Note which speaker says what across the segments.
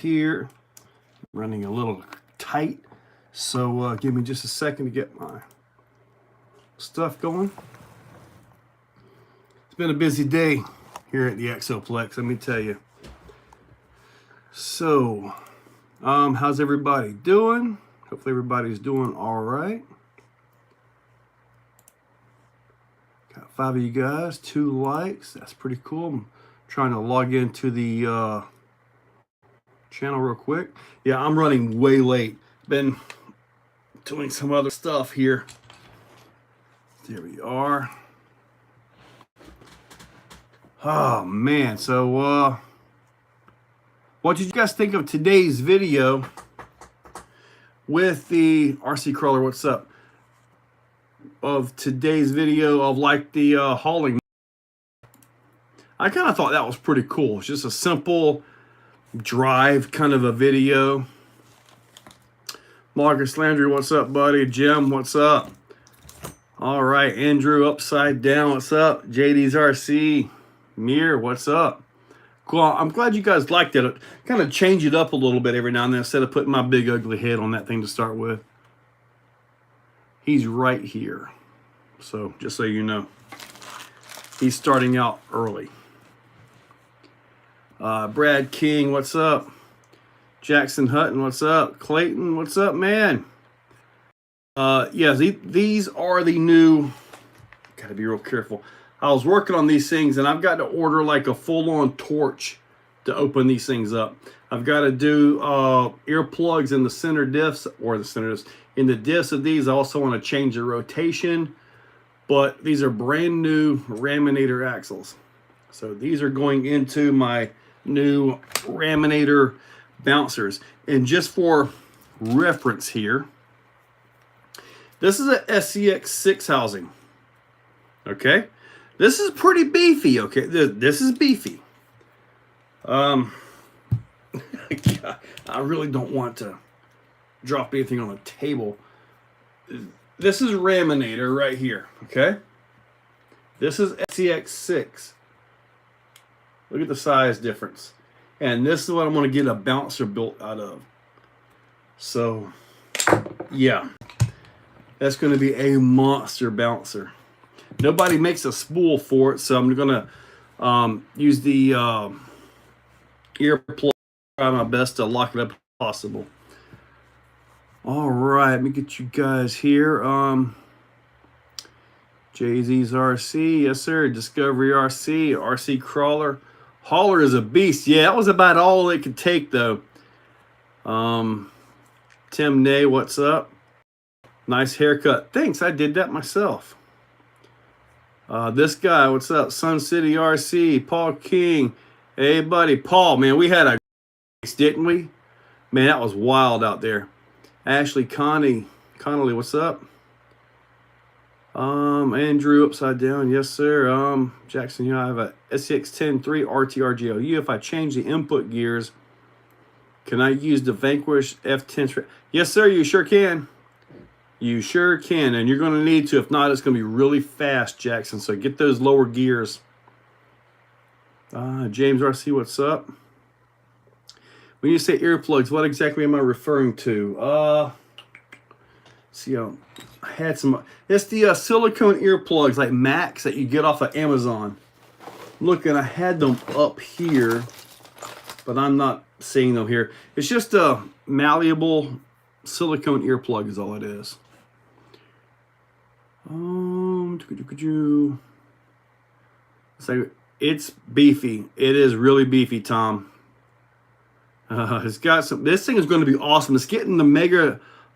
Speaker 1: here. Running a little tight, so give me just a second to get my stuff going. It's been a busy day here at the Exoplex, let me tell you. So, how's everybody doing? Hopefully everybody's doing all right. Got 5 of you guys, 2 likes. That's pretty cool. I'm trying to log into the channel real quick. Yeah, I'm running way late. Been doing some other stuff here. There we are. Oh man, so what did you guys think of today's video with the RC crawler? What's up? Of today's video of like the hauling. I kind of thought that was pretty cool. It's just a simple drive kind of a video. Marcus Landry, what's up, buddy? Jim, what's up? All right, Andrew Upside Down, what's up? JD's RC, Mir, what's up? Cool. I'm glad you guys liked it. Kind of change it up a little bit every now and then instead of putting my big ugly head on that thing to start with. He's right here. So just so you know, he's starting out early. Brad King, what's up? Jackson Hutton, what's up? Clayton, what's up, man? Yeah, these are the new, gotta be real careful. I was working on these things and I've got to order like a full-on torch to open these things up. I've got to do earplugs in the center diffs, or the center diffs. In the diffs of these, I also want to change the rotation, but these are brand new Raminator axles. So these are going into my new Raminator bouncers. And just for reference here, this is a SCX6 housing. Okay, this is pretty beefy. Okay, this is beefy. I really don't want to drop anything on the table. This is Raminator right here. Okay, this is SCX6. Look at the size difference. And this is what I'm going to get a bouncer built out of. So, yeah. That's going to be a monster bouncer. Nobody makes a spool for it, so I'm going to use the earplug. Try my best to lock it up if possible. All right, let me get you guys here. Jay-Z's RC, yes sir. Discovery RC, RC Crawler. Hauler is a beast. Yeah, that was about all it could take, though. Tim Nay, what's up? Nice haircut. Thanks, I did that myself. This guy, what's up? Sun City RC, Paul King. Hey, buddy. Paul, man, we had a didn't we? Man, that was wild out there. Ashley Connolly, what's up? Andrew Upside Down, yes sir. Jackson, you know, I have a SCX-10 3 RTRGLU. If I change the input gears, can I use the Vanquish F10? Yes sir, you sure can. You sure can, and you're going to need to. If not, it's going to be really fast, Jackson. So get those lower gears. James RC, what's up? When you say earplugs, what exactly am I referring to? See, I had some. It's the silicone earplugs like Max that you get off of Amazon. Look, and I had them up here, but I'm not seeing them here. It's just a malleable silicone earplug is all it is. It's beefy. It is really beefy, Tom. It's got some. This thing is going to be awesome. It's getting the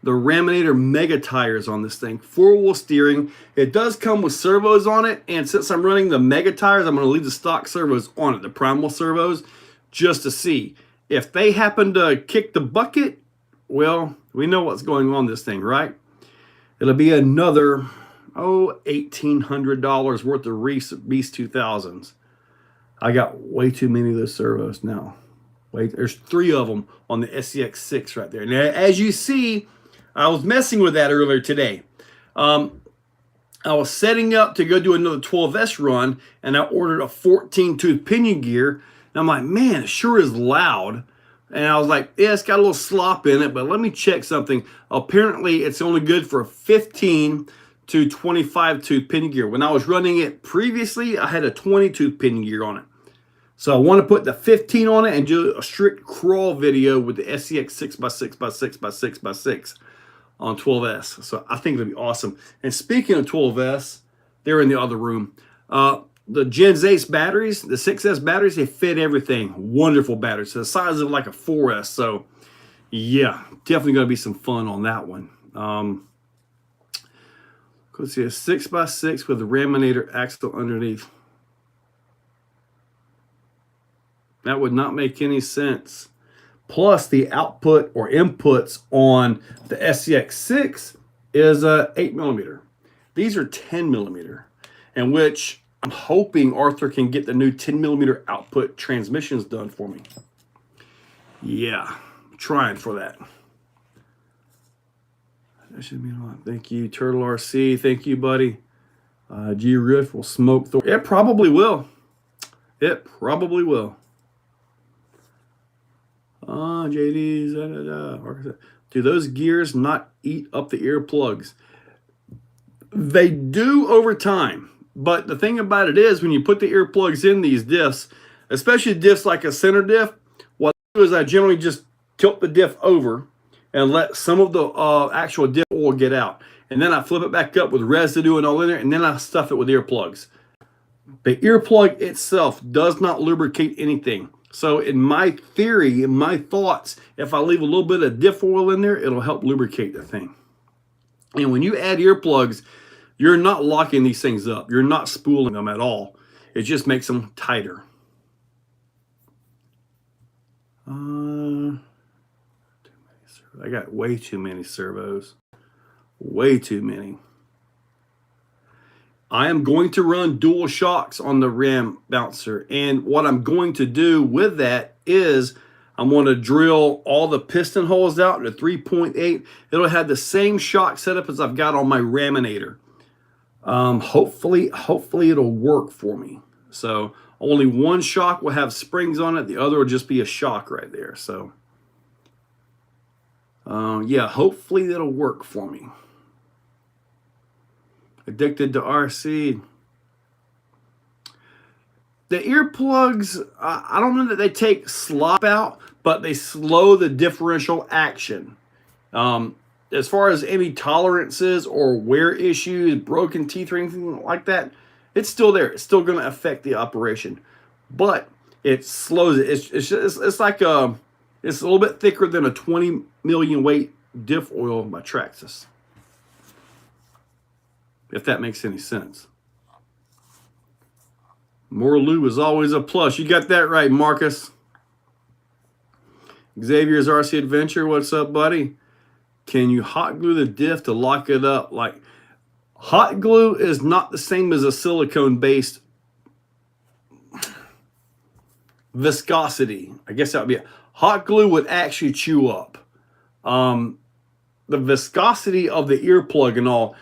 Speaker 1: Raminator mega tires on this thing. 4-wheel steering. It does come with servos on it, and since I'm running the mega tires, I'm going to leave the stock servos on it, the primal servos, just to see. If they happen to kick the bucket, well, we know what's going on this thing, right? It'll be another, $1,800 worth of Beast 2000s. I got way too many of those servos now. Wait, there's 3 of them on the SCX6 right there. Now, as you see, I was messing with that earlier today. I was setting up to go do another 12S run, and I ordered a 14-tooth pinion gear. And I'm like, man, it sure is loud. And I was like, yeah, it's got a little slop in it, but let me check something. Apparently, it's only good for 15 to 25 tooth pinion gear. When I was running it previously, I had a 20 tooth pinion gear on it. So I want to put the 15 on it and do a strict crawl video with the SCX 6x6x6x6x6 on 12S. So I think it'll be awesome. And speaking of 12S, they're in the other room. The Gens Ace batteries, the 6S batteries, they fit everything. Wonderful batteries. So the size of like a 4S. So yeah, definitely going to be some fun on that one. Let's see, a 6x6 with a Raminator axle underneath. That would not make any sense. Plus, the output or inputs on the SCX6 is 8mm. These are 10mm, in which I'm hoping Arthur can get the new 10mm output transmissions done for me. Yeah, I'm trying for that. That should be a lot. Thank you, Turtle RC. Thank you, buddy. G Riff will smoke Thor. It probably will. It probably will. JD's. Do those gears not eat up the earplugs? They do over time. But the thing about it is, when you put the earplugs in these diffs, especially diffs like a center diff, what I do is I generally just tilt the diff over and let some of the actual diff oil get out. And then I flip it back up with residue and all in there, and then I stuff it with earplugs. The earplug itself does not lubricate anything. So in my theory, in my thoughts, if I leave a little bit of diff oil in there, it'll help lubricate the thing. And when you add earplugs, you're not locking these things up. You're not spooling them at all. It just makes them tighter. I got way too many servos. Way too many. I am going to run dual shocks on the ram bouncer. And what I'm going to do with that is I'm going to drill all the piston holes out to 3.8. It'll have the same shock setup as I've got on my Raminator. Hopefully it'll work for me. So only one shock will have springs on it. The other will just be a shock right there. So yeah, hopefully it'll work for me. Addicted to RC. The earplugs, I don't know that they take slop out, but they slow the differential action. As far as any tolerances or wear issues, broken teeth or anything like that, it's still there. It's still going to affect the operation, but it slows it. It's like it's a little bit thicker than a 20 million weight diff oil by Traxxas, if that makes any sense. More lube is always a plus. You got that right, Marcus. Xavier's RC Adventure, what's up, buddy? Can you hot glue the diff to lock it up? Like, hot glue is not the same as a silicone-based viscosity. I guess that would be it. Hot glue would actually chew up. The viscosity of the earplug and all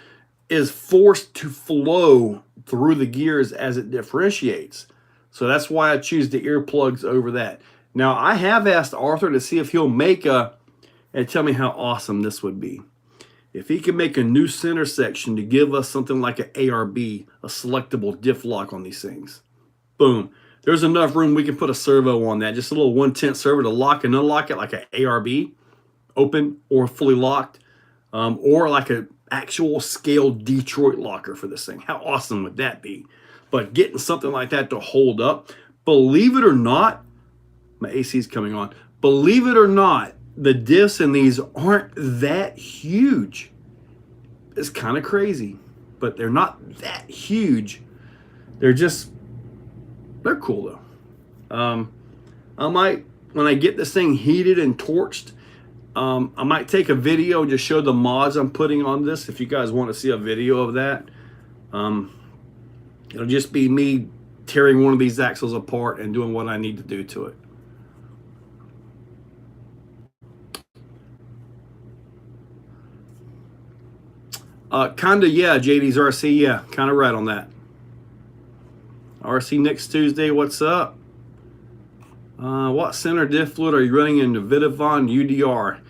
Speaker 1: is forced to flow through the gears as it differentiates. So that's why I choose the earplugs over that. Now, I have asked Arthur to see if he'll make and tell me how awesome this would be. If he can make a new center section to give us something like an ARB, a selectable diff lock on these things. Boom. There's enough room we can put a servo on that. Just a little 1/10 servo to lock and unlock it like an ARB, open or fully locked, or like an actual scaled Detroit locker for this thing. How awesome would that be? But getting something like that to hold up, believe it or not, my AC's coming on. Believe it or not, the diffs in these aren't that huge. It's kind of crazy, but they're not that huge. They're cool though. I might, when I get this thing heated and torched, I might take a video and just show the mods I'm putting on this. If you guys want to see a video of that, it'll just be me tearing one of these axles apart and doing what I need to do to it. Kinda, yeah, JD's RC, yeah, kind of right on that. RC next Tuesday, what's up? What center diff fluid are you running in the Vidavon UDR?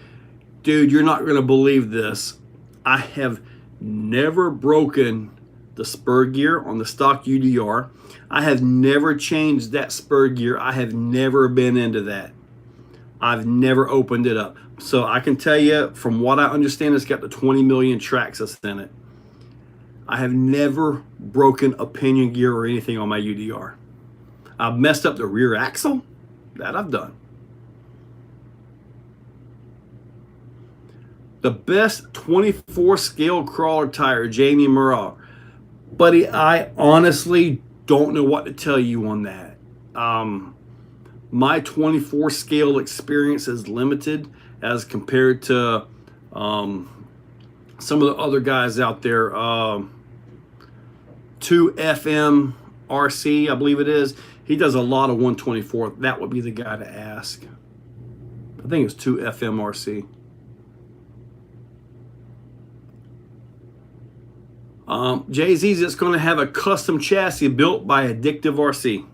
Speaker 1: Dude, you're not going to believe this. I have never broken the spur gear on the stock UDR. I have never changed that spur gear. I have never been into that. I've never opened it up. So I can tell you, from what I understand, it's got the 20 million tracks that's in it. I have never broken a pinion gear or anything on my UDR. I've messed up the rear axle. That I've done. The best 24 scale crawler tire, Jamie Murrah. Buddy, I honestly don't know what to tell you on that. My 24 scale experience is limited as compared to some of the other guys out there. 2FM RC, I believe it is. He does a lot of 124. That would be the guy to ask. I think it's 2FM RC. Jay-Z's it's going to have a custom chassis built by Addictive RC.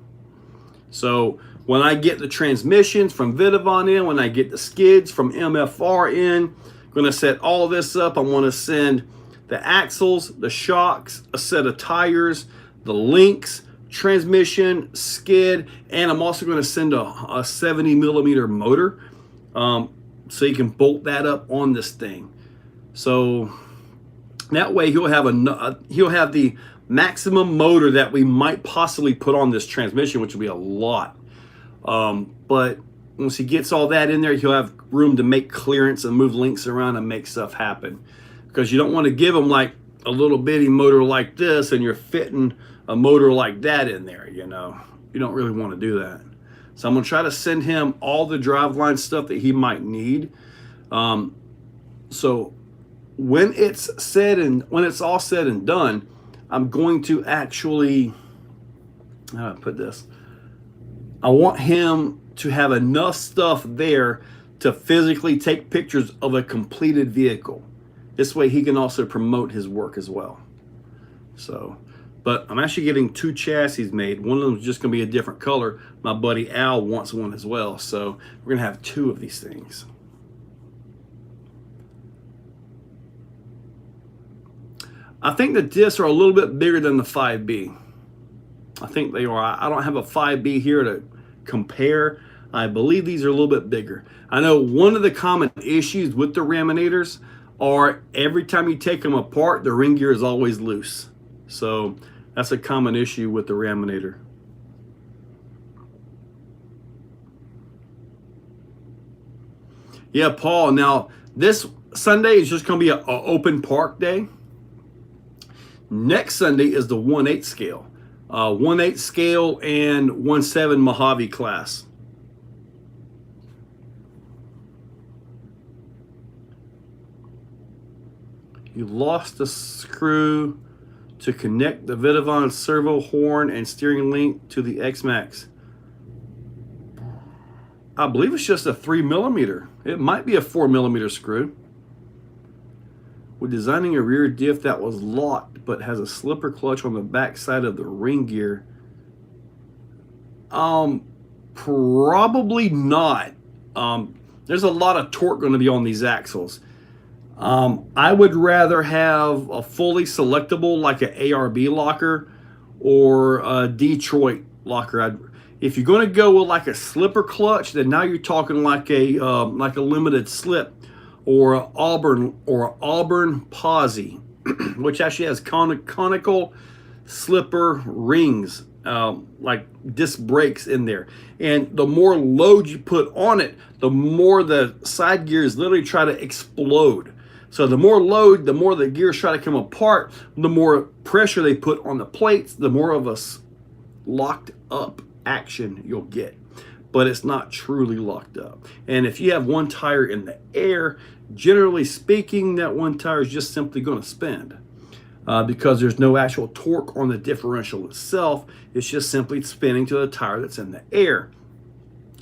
Speaker 1: So when I get the transmissions from Vidavon in, when I get the skids from MFR in, I'm going to set all this up. I want to send the axles, the shocks, a set of tires, the links, transmission, skid, and I'm also going to send a 70 millimeter motor so you can bolt that up on this thing. So that way he'll have the maximum motor that we might possibly put on this transmission, which will be a lot. But once he gets all that in there, he'll have room to make clearance and move links around and make stuff happen. Because you don't want to give him like a little bitty motor like this and you're fitting a motor like that in there, you know. You don't really want to do that. So I'm going to try to send him all the driveline stuff that he might need. So when it's all said and done, I'm going to actually, how do I put this? I want him to have enough stuff there to physically take pictures of a completed vehicle. This way he can also promote his work as well. So, but I'm actually getting 2 chassis made. One of them is just going to be a different color. My buddy Al wants one as well. So we're going to have 2 of these things. I think the diffs are a little bit bigger than the 5B. I think they are. I don't have a 5B here to compare. I believe these are a little bit bigger. I know one of the common issues with the Raminators are every time you take them apart, the ring gear is always loose. So that's a common issue with the Raminator. Yeah, Paul. Now, this Sunday is just going to be an open park day. Next Sunday is the 1/8 scale. 1/8 scale and 1/7 Mojave class. You lost the screw to connect the Vidavon servo horn and steering link to the X-Max. I believe it's just a 3 millimeter. It might be a 4 millimeter screw. We're designing a rear diff that was locked but has a slipper clutch on the back side of the ring gear. Probably not. There's a lot of torque going to be on these axles. I would rather have a fully selectable like an ARB locker or a Detroit locker. If you're going to go with like a slipper clutch, then now you're talking like a limited slip or an Auburn Posse, which actually has conical slipper rings, like disc brakes in there. And the more load you put on it, the more the side gears literally try to explode. So the more load, the more the gears try to come apart, the more pressure they put on the plates, the more of a locked up action you'll get. But it's not truly locked up. And if you have one tire in the air, generally speaking, that one tire is just simply going to spin because there's no actual torque on the differential itself. It's just simply spinning to the tire that's in the air.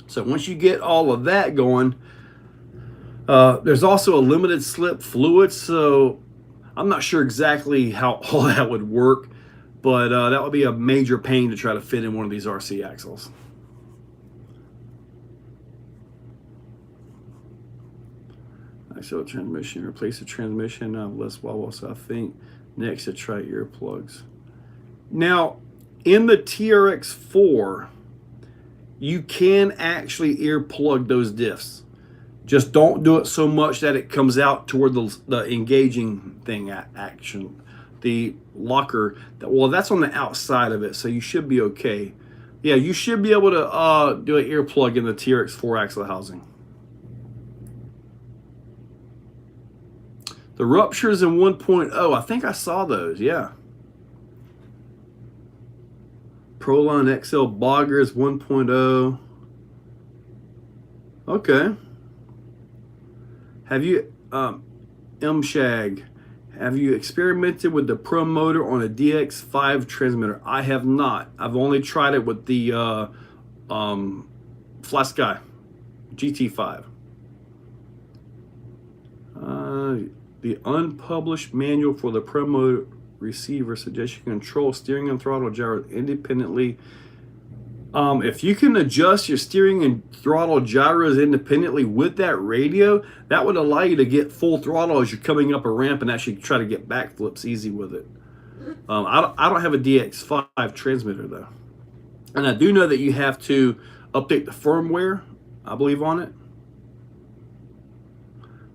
Speaker 1: So once you get all of that going, there's also a limited slip fluid. So I'm not sure exactly how all that would work, but, that would be a major pain to try to fit in one of these RC axles. Axle transmission, replace the transmission. Less wobble, so I think next to try earplugs. Now, in the TRX4, you can actually earplug those diffs. Just don't do it so much that it comes out toward the engaging thing action. The locker, well, that's on the outside of it, so you should be okay. Yeah, you should be able to do an earplug in the TRX4 axle housing. The ruptures in 1.0, I think I saw those, yeah. Proline XL boggers 1.0. Okay. Have you, M-Shag, have you experimented with the Pro motor on a DX5 transmitter? I have not. I've only tried it with the Fly-Sky GT5. The unpublished manual for the Pro motor receiver suggests you can control steering and throttle gyros independently. If you can adjust your steering and throttle gyros independently with that radio, that would allow you to get full throttle as you're coming up a ramp and actually try to get backflips easy with it. I don't have a DX5 transmitter though. And I do know that you have to update the firmware, I believe, on it.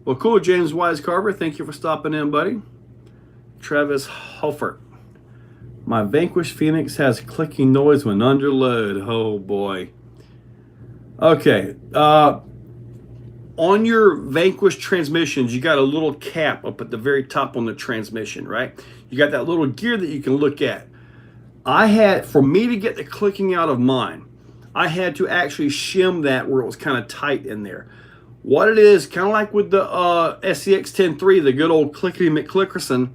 Speaker 1: Well, cool, James Wise Carver. Thank you for stopping in, buddy. Travis Hoffert. My Vanquish Phoenix has clicking noise when under load. Oh, boy. Okay. On your Vanquish transmissions, you got a little cap up at the very top on the transmission, right? You got that little gear that you can look at. For me to get the clicking out of mine, I had to actually shim that where it was kind of tight in there. What it is, kind of like with the SCX 10.3, the good old clickety McClickerson,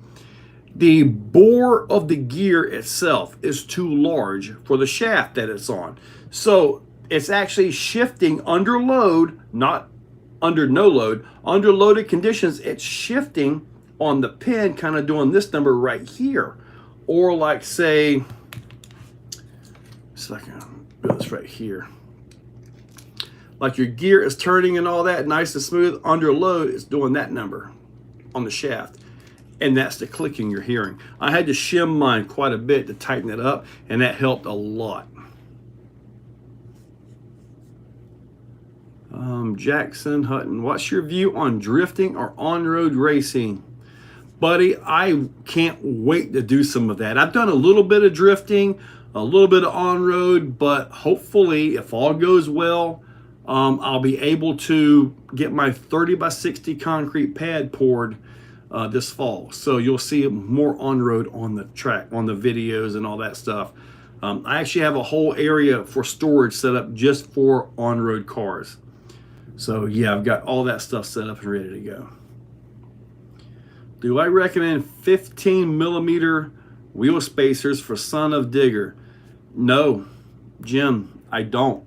Speaker 1: the bore of the gear itself is too large for the shaft that it's on. So it's actually shifting under load, not under no load. Under loaded conditions, it's shifting on the pin, kind of doing this number right here. Or like, say, so I can do this right here. Like your gear is turning and all that, nice and smooth. Under load, it's doing that number on the shaft. And that's the clicking you're hearing. I had to shim mine quite a bit to tighten it up, and that helped a lot. Jackson Hutton, what's your view on drifting or on-road racing? Buddy, I can't wait to do some of that. I've done a little bit of drifting, a little bit of on-road, but hopefully, if all goes well, I'll be able to get my 30x60 concrete pad poured this fall. So you'll see more on-road on the track, on the videos and all that stuff. I actually have a whole area for storage set up just for on-road cars. So yeah, I've got all that stuff set up and ready to go. Do I recommend 15 millimeter wheel spacers for Son of Digger? No, Jim, I don't.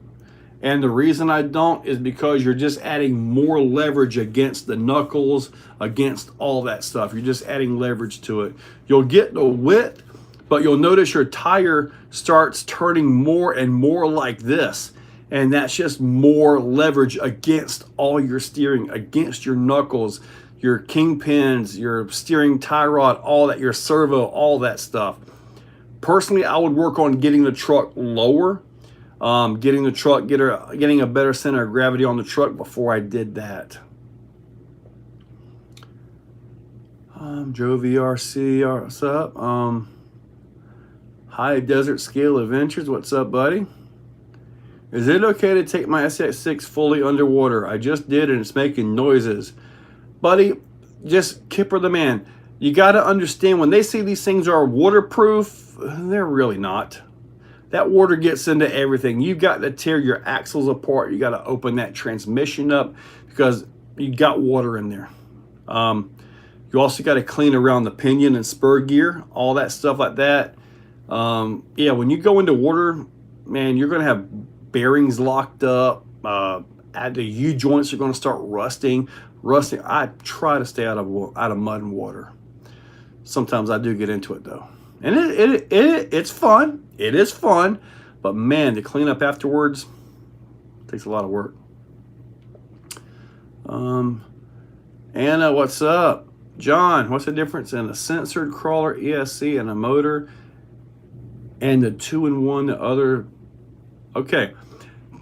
Speaker 1: And the reason I don't is because you're just adding more leverage against the knuckles, against all that stuff. You're just adding leverage to it. You'll get the width, but you'll notice your tire starts turning more and more like this. And that's just more leverage against all your steering, against your knuckles, your kingpins, your steering tie rod, all that, your servo, all that stuff. Personally, I would work on getting the truck lower. Getting a better center of gravity on the truck before I did that. Joe VRC, what's up? High Desert Scale Adventures, what's up, buddy? Is it okay to take my SX6 fully underwater? I just did and it's making noises. Buddy, just Kipper the man. You got to understand, when they say these things are waterproof, they're really not. That water gets into everything. You've got to tear your axles apart. You got to open that transmission up because you got water in there. You also got to clean around the pinion and spur gear, all that stuff like that. Yeah, when you go into water, man, you're going to have bearings locked up. The U-joints are going to start rusting. I try to stay out of mud and water. Sometimes I do get into it though. And it's fun. It is fun. But man, to clean up afterwards takes a lot of work. Anna, what's up? John, what's the difference in a censored crawler ESC and a motor and the 2-in-1 the other? Okay.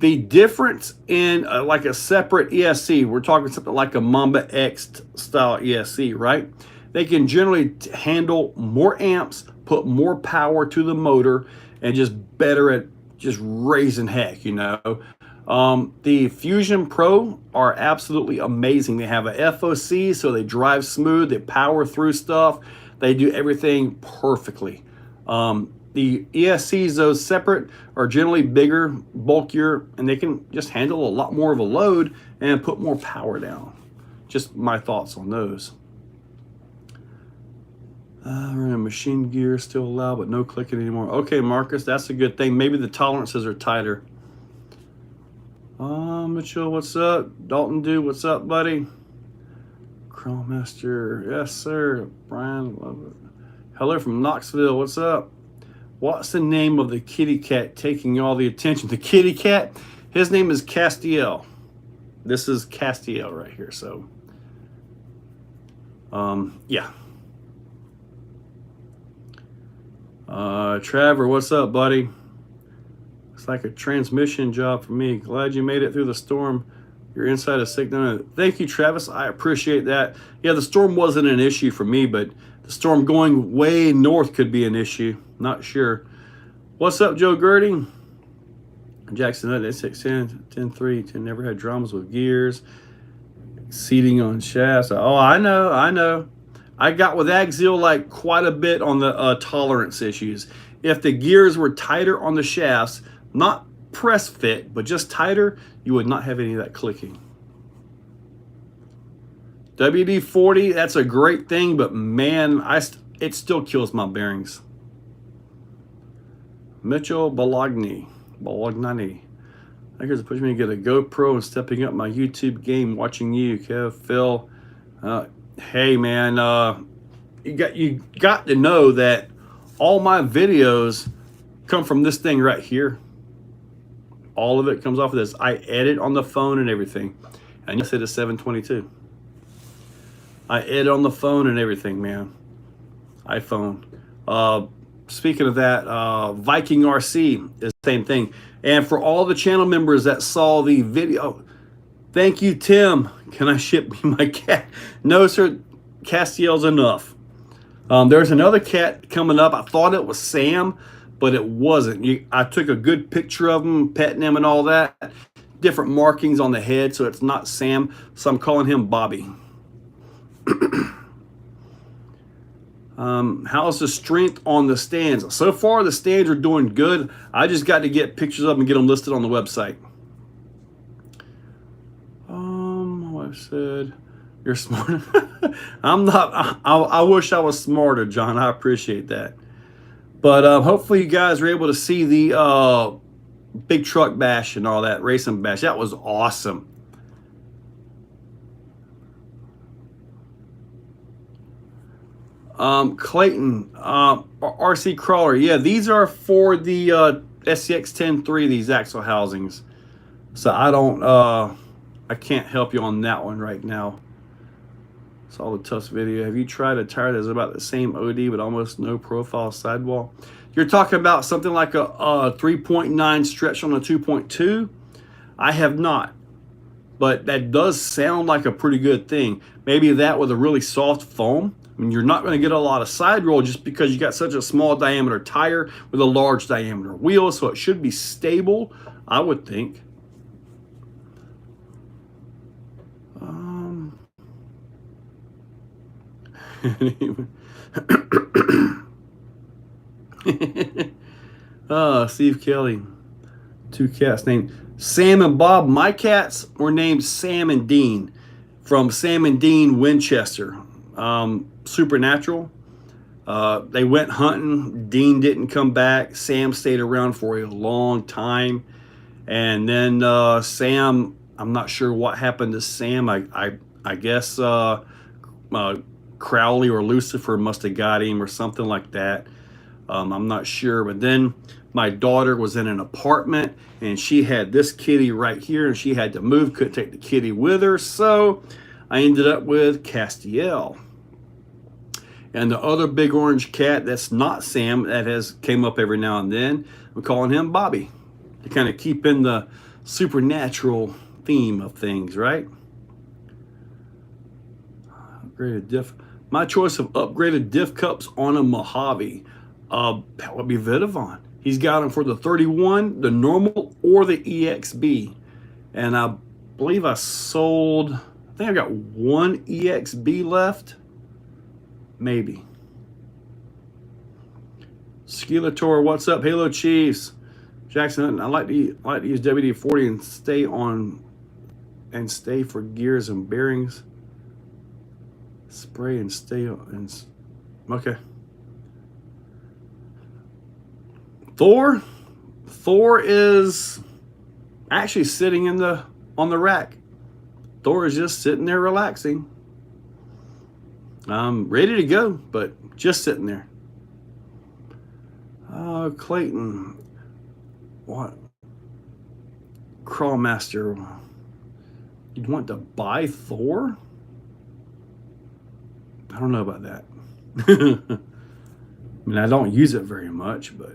Speaker 1: The difference in like a separate ESC, we're talking something like a Mamba X style ESC, right? They can generally handle more amps, put more power to the motor, and just better at just raising heck, you know. The Fusion Pro are absolutely amazing. They have a FOC, so they drive smooth, they power through stuff, they do everything perfectly. The ESCs, those separate, are generally bigger, bulkier, and they can just handle a lot more of a load and put more power down. Just my thoughts on those. Machine gear still allowed, but no clicking anymore. Okay, Marcus, that's a good thing. Maybe the tolerances are tighter. Mitchell, what's up? Dalton Dude, what's up, buddy? Chrome Master, yes, sir. Brian, love it. Hello from Knoxville, what's up? What's the name of the kitty cat taking all the attention? The kitty cat? His name is Castiel. This is Castiel right here, so. Yeah. Trevor, what's up, buddy? It's like a transmission job for me. Glad you made it through the storm. You're inside a signal. Thank you, Travis. I appreciate that. Yeah, the storm wasn't an issue for me, but the storm going way north could be an issue. Not sure. What's up, Joe Gertie? Jackson, 610, 10.3, 10 never had dramas with gears. Seating on shafts. Oh, I know. I got with Axial like quite a bit on the tolerance issues. If the gears were tighter on the shafts, not press fit, but just tighter, you would not have any of that clicking. WD-40, that's a great thing, but man, it still kills my bearings. Mitchell Bologna. I guess it pushed me to get a GoPro and stepping up my YouTube game watching you, Kev, Phil. Hey man, you got to know that all my videos come from this thing right here. All of it comes off of this. I edit on the phone and everything. And you said it's 722. I edit on the phone and everything, man. iPhone. Speaking of that, Viking RC is the same thing. And for all the channel members that saw the video, thank you, Tim. Can I ship me my cat? No, sir. Castiel's enough. There's another cat coming up. I thought it was Sam, but it wasn't. I took a good picture of him, petting him and all that. Different markings on the head, so it's not Sam. So I'm calling him Bobby. How's the strength on the stands? So far, the stands are doing good. I just got to get pictures of them and get them listed on the website. I said, you're smart. I'm not. I wish I was smarter, John. I appreciate that. But hopefully you guys were able to see the big truck bash and all that, racing bash. That was awesome. Clayton, RC Crawler. Yeah, these are for the SCX 10.3, these axle housings. So I can't help you on that one right now. Saw the Tufts video. Have you tried a tire that's about the same OD but almost no profile sidewall? You're talking about something like a 3.9 stretch on a 2.2? I have not. But that does sound like a pretty good thing. Maybe that with a really soft foam. I mean, you're not going to get a lot of side roll just because you got such a small diameter tire with a large diameter wheel, so it should be stable, I would think. Steve Kelly. 2 cats named Sam and Bob. My cats were named Sam and Dean from Sam and Dean Winchester. Supernatural. They went hunting. Dean didn't come back. Sam stayed around for a long time. And then Sam, I'm not sure what happened to Sam. I guess Crowley or Lucifer must have got him or something like that. I'm not sure. But then my daughter was in an apartment and she had this kitty right here and she had to move, couldn't take the kitty with her. So I ended up with Castiel. And the other big orange cat that's not Sam, that has came up every now and then, I'm calling him Bobby, to kind of keep in the supernatural theme of things, right? Upgraded diff. My choice of upgraded diff cups on a Mojave, that would be Vidavon. He's got them for the 31, the normal, or the EXB. And I believe I sold, I think I got one EXB left. Maybe. Skeletor, what's up? Halo Chiefs. Jackson, I like to use WD-40 and stay for gears and bearings. Spray and stay on. Okay. Thor is actually sitting on the rack. Thor is just sitting there relaxing. Ready to go, but just sitting there. Clayton, what? Crawlmaster, you'd want to buy Thor? I don't know about that. I mean, I don't use it very much, but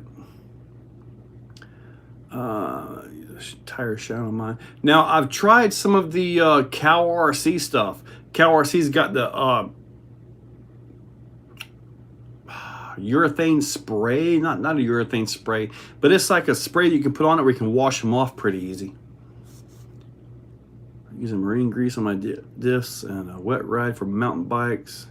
Speaker 1: tire shine on mine. Now, I've tried some of the Cow RC stuff. Cow RC's got the urethane spray, not a urethane spray, but it's like a spray that you can put on it where you can wash them off pretty easy. I'm using marine grease on my diffs and a wet ride for mountain bikes.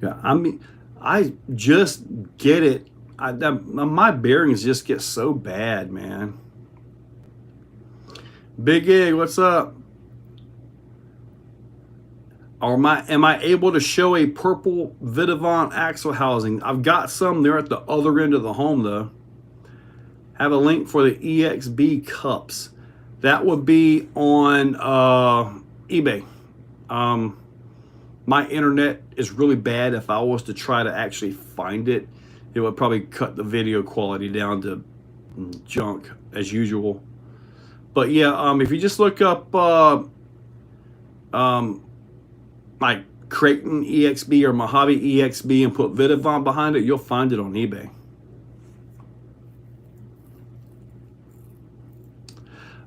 Speaker 1: Yeah, I mean, I just get it. My bearings just get so bad, man. Big Egg, what's up? Am I able to show a purple Vidavon axle housing? I've got some there at the other end of the home, though. Have a link for the EXB cups. That would be on eBay. My internet is really bad. If I was to try to actually find it, it would probably cut the video quality down to junk as usual. But yeah, if you just look up like Creighton EXB or Mojave EXB and put Vidavon behind it, you'll find it on eBay.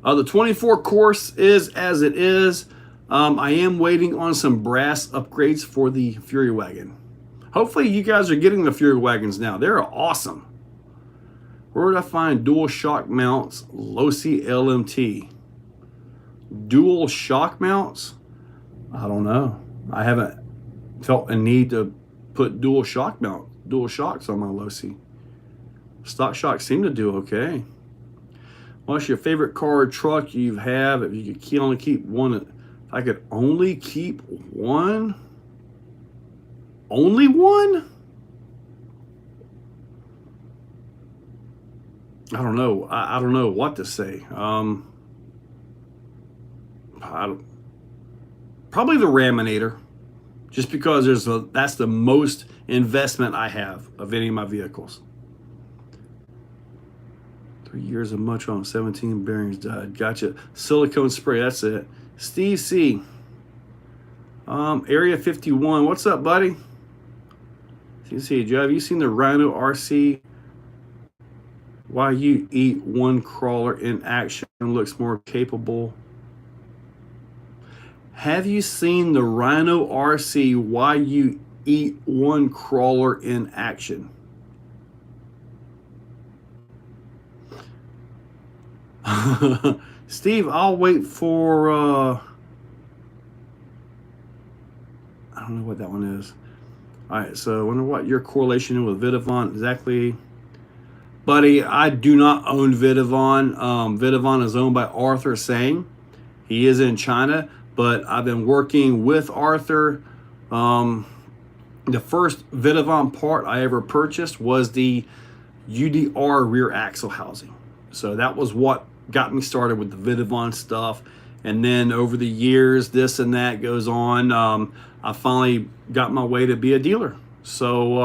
Speaker 1: The 24 course is as it is. I am waiting on some brass upgrades for the Fury Wagon. Hopefully you guys are getting the Fury Wagons now. They're awesome. Where would I find dual shock mounts, Losi LMT? Dual shock mounts? I don't know. I haven't felt a need to put dual shocks on my Losi. Stock shocks seem to do okay. What's your favorite car or truck you have? If you could only keep one, if I could only keep one, only one? I don't know. I don't know what to say. Probably the Raminator, just because that's the most investment I have of any of my vehicles. 3 years of much on 17 bearings died. Gotcha. Silicone spray. That's it. Steve C. Area 51. What's up, buddy? Steve C. Joe, have you seen the Rhino RC? Why you eat one crawler in action looks more capable. Have you seen the Rhino RC? Why you eat one crawler in action? Steve, I'll wait for I don't know what that one is. All right, so I wonder what your correlation is with Vidavon exactly. Buddy, I do not own Vidavon. Vidavon is owned by Arthur Sang. He is in China, but I've been working with Arthur. The first Vidavon part I ever purchased was the UDR rear axle housing. So that was what got me started with the Vidavon stuff. And then over the years, this and that goes on. I finally got my way to be a dealer. So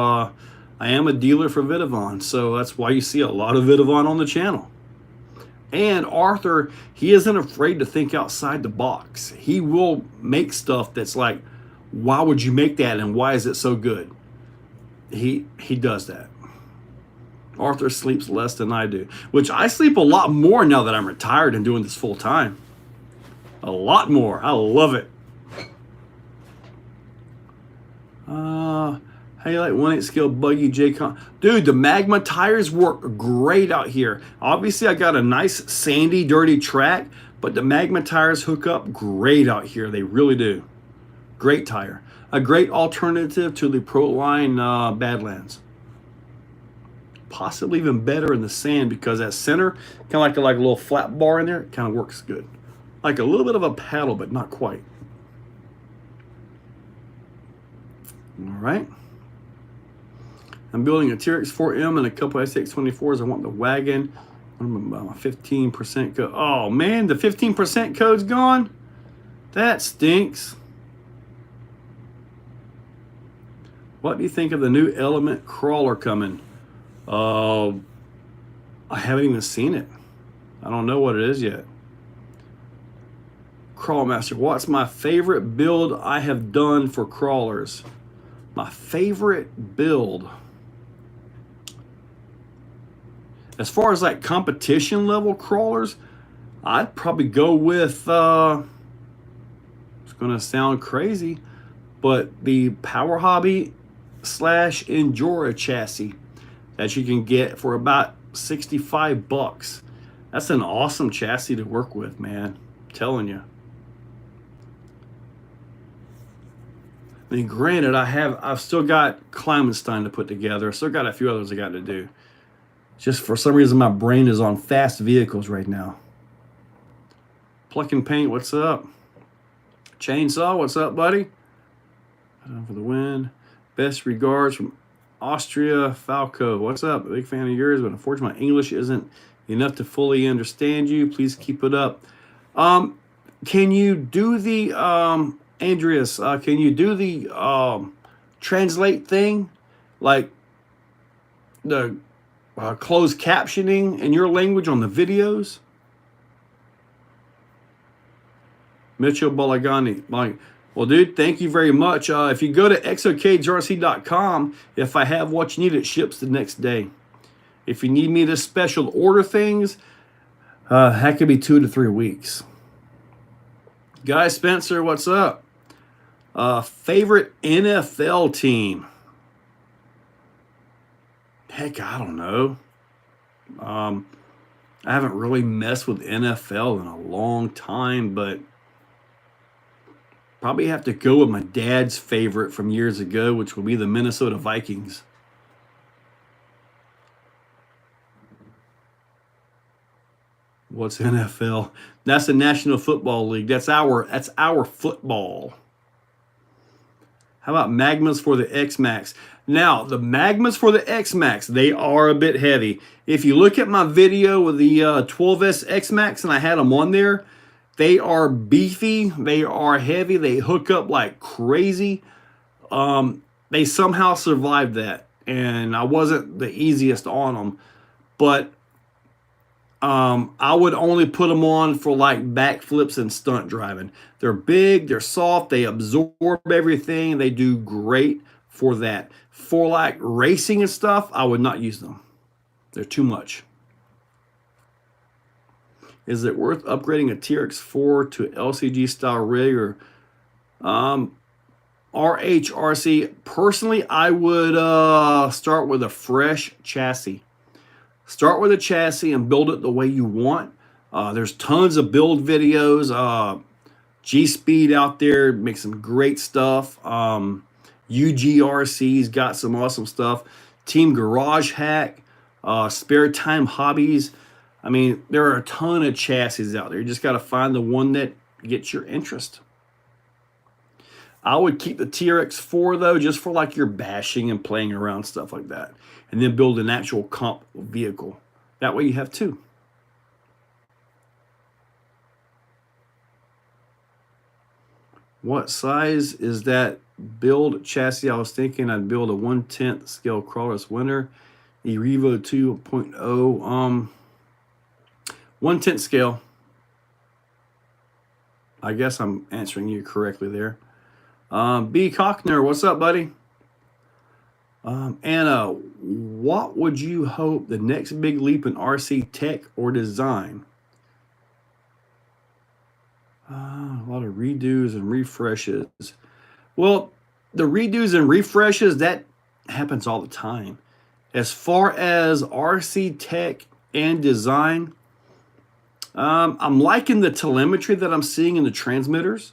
Speaker 1: I am a dealer for Vidavon. So that's why you see a lot of Vidavon on the channel. And Arthur, he isn't afraid to think outside the box. He will make stuff that's like, why would you make that and why is it so good? He does that. Arthur sleeps less than I do, which I sleep a lot more now that I'm retired and doing this full time. A lot more. I love it. How you like 1/8 scale buggy J-Con? Dude, the Magma tires work great out here. Obviously, I got a nice sandy, dirty track, but the Magma tires hook up great out here. They really do. Great tire. A great alternative to the Proline Badlands. Possibly even better in the sand because that center, kind of like a little flat bar in there, kind of works good. Like a little bit of a paddle, but not quite. All right. I'm building a T-Rex 4M and a couple SX24s. I want the wagon. I'm about 15% code. Oh, man, the 15% code's gone? That stinks. What do you think of the new Element crawler coming? I haven't even seen it. I don't know what it is yet. Crawlmaster, what's my favorite build I have done for crawlers? My favorite build. As far as like competition level crawlers, I'd probably go with, it's going to sound crazy, but the Power Hobby / Endura chassis that you can get for about 65 bucks. That's an awesome chassis to work with, man. I'm telling you. I mean, granted, I've still got Kleimenstein to put together. I still got a few others I got to do. Just for some reason, my brain is on fast vehicles right now. Pluck and Paint, what's up? Chainsaw, what's up, buddy? For the win. Best regards from Austria, Falco. What's up? A big fan of yours, but unfortunately, my English isn't enough to fully understand you. Please keep it up. Can you do the, Andreas, can you do the translate thing? Like the closed captioning in your language on the videos? Mitchell Balagani. Well, dude, thank you very much. If you go to exocagerc.com, if I have what you need, it ships the next day. If you need me to special order things, that could be 2 to 3 weeks. Guy Spencer, what's up? Favorite NFL team? Heck, I don't know. I haven't really messed with NFL in a long time, but probably have to go with my dad's favorite from years ago, which will be the Minnesota Vikings. What's NFL? That's the National Football League. That's our football. How about Magmas for the X-Max? Now, the Magmas for the X-Max, they are a bit heavy. If you look at my video with the 12S X-Max, and I had them on there, they are beefy, they are heavy, they hook up like crazy. They somehow survived that, and I wasn't the easiest on them, but I would only put them on for like backflips and stunt driving. They're big, they're soft, they absorb everything, they do great for that. For like racing and stuff, I would not use them. They're too much. Is it worth upgrading a TRX4 to LCG style rig or RHRC? Personally, I would start with a fresh chassis. Start with a chassis and build it the way you want. There's tons of build videos. G-Speed out there makes some great stuff. UGRC's got some awesome stuff. Team Garage Hack, Spare Time Hobbies. I mean, there are a ton of chassis out there. You just got to find the one that gets your interest. I would keep the TRX4 though, just for like your bashing and playing around, stuff like that. And then build an actual comp vehicle. That way you have two. What size is that build chassis? I was thinking I'd build a 1/10 scale crawler this winter. The Revo 2.0. 1/10 scale. I guess I'm answering you correctly there. B. Cockner, what's up, buddy? Anna, what would you hope the next big leap in RC tech or design? A lot of redos and refreshes. Well, the redos and refreshes, that happens all the time. As far as RC tech and design, I'm liking the telemetry that I'm seeing in the transmitters.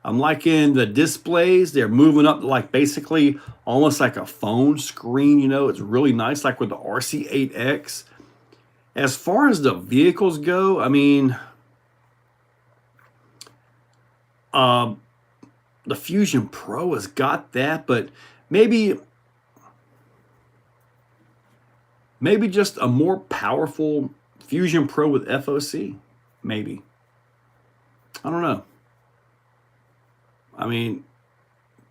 Speaker 1: I'm liking the displays. They're moving up like basically almost like a phone screen. You know, it's really nice, like with the RC8X. As far as the vehicles go, I mean, the Fusion Pro has got that, but maybe just a more powerful Fusion Pro with FOC. Maybe. I don't know. I mean,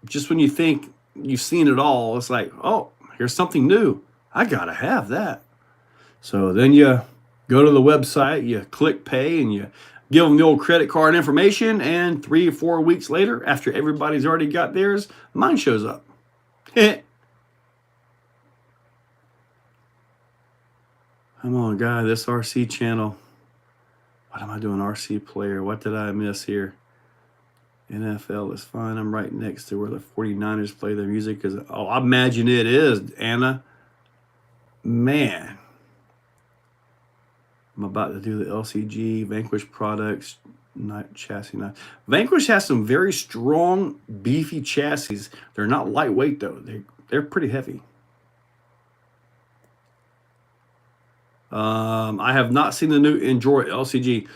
Speaker 1: just when you think you've seen it all, it's like, oh, here's something new. I gotta have that. So then you go to the website, you click pay, and you give them the old credit card information, and 3 or 4 weeks later, after everybody's already got theirs, mine shows up. Come on, guy, this RC channel. What am I doing? RC player. What did I miss here? NFL is fine. I'm right next to where the 49ers play their music. Oh, I imagine it is, Anna. Man. I'm about to do the LCG, Vanquish products, chassis. Vanquish has some very strong, beefy chassis. They're not lightweight, though. They're pretty heavy. I have not seen the new Enjoy LCG.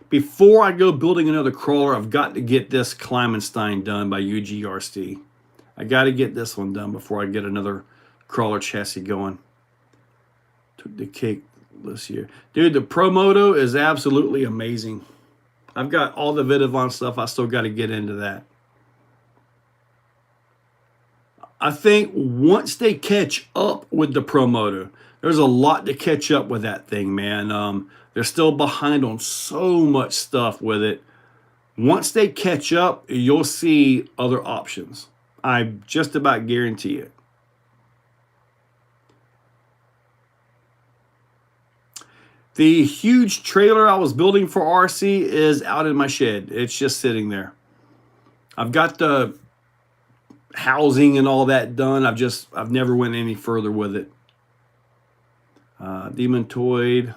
Speaker 1: Before I go building another crawler, I've got to get this Kleimenstein done by UGRC. I got to get this one done before I get another crawler chassis going. Took the cake this year. Dude, the Promoto is absolutely amazing. I've got all the Vidavon stuff. I still got to get into that. I think once they catch up with the Promoto, there's a lot to catch up with that thing, man. They're still behind on so much stuff with it. Once they catch up, you'll see other options. I just about guarantee it. The huge trailer I was building for RC is out in my shed. It's just sitting there. I've got the housing and all that done. I've never went any further with it. Demontoid,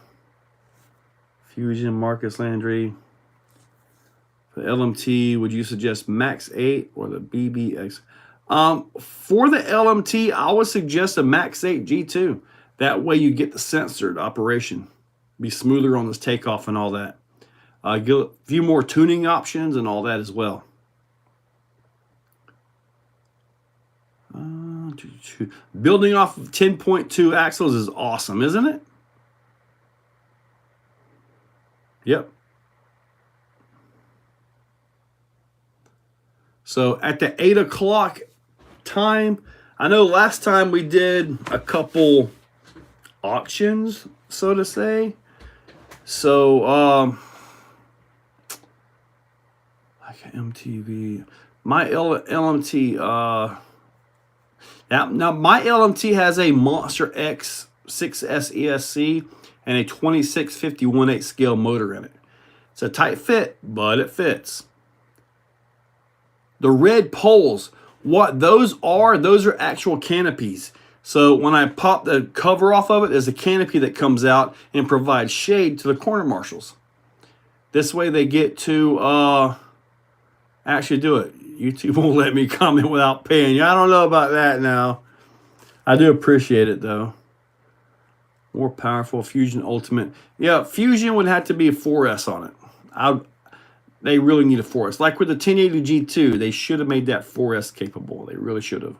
Speaker 1: Fusion, Marcus Landry. For the LMT, would you suggest Max 8 or the BBX? For the LMT, I would suggest a Max 8 G2. That way you get the censored operation. Be smoother on this takeoff and all that. Get a few more tuning options and all that as well. Building off of 10.2 axles is awesome, isn't it? Yep. So at the 8 o'clock time, I know last time we did a couple auctions, so to say. So, like MTV, my LMT, now my LMT has a Monster X 6S ESC and a 26/51/8 scale motor in it. It's a tight fit, but it fits. The red poles, what those are actual canopies. So when I pop the cover off of it, there's a canopy that comes out and provides shade to the corner marshals. This way they get to actually do it. YouTube won't let me comment without paying you. I don't know about that now. I do appreciate it, though. More powerful Fusion Ultimate. Yeah, Fusion would have to be a 4S on it. They really need a 4S. Like with the 1080 G2, they should have made that 4S capable. They really should have.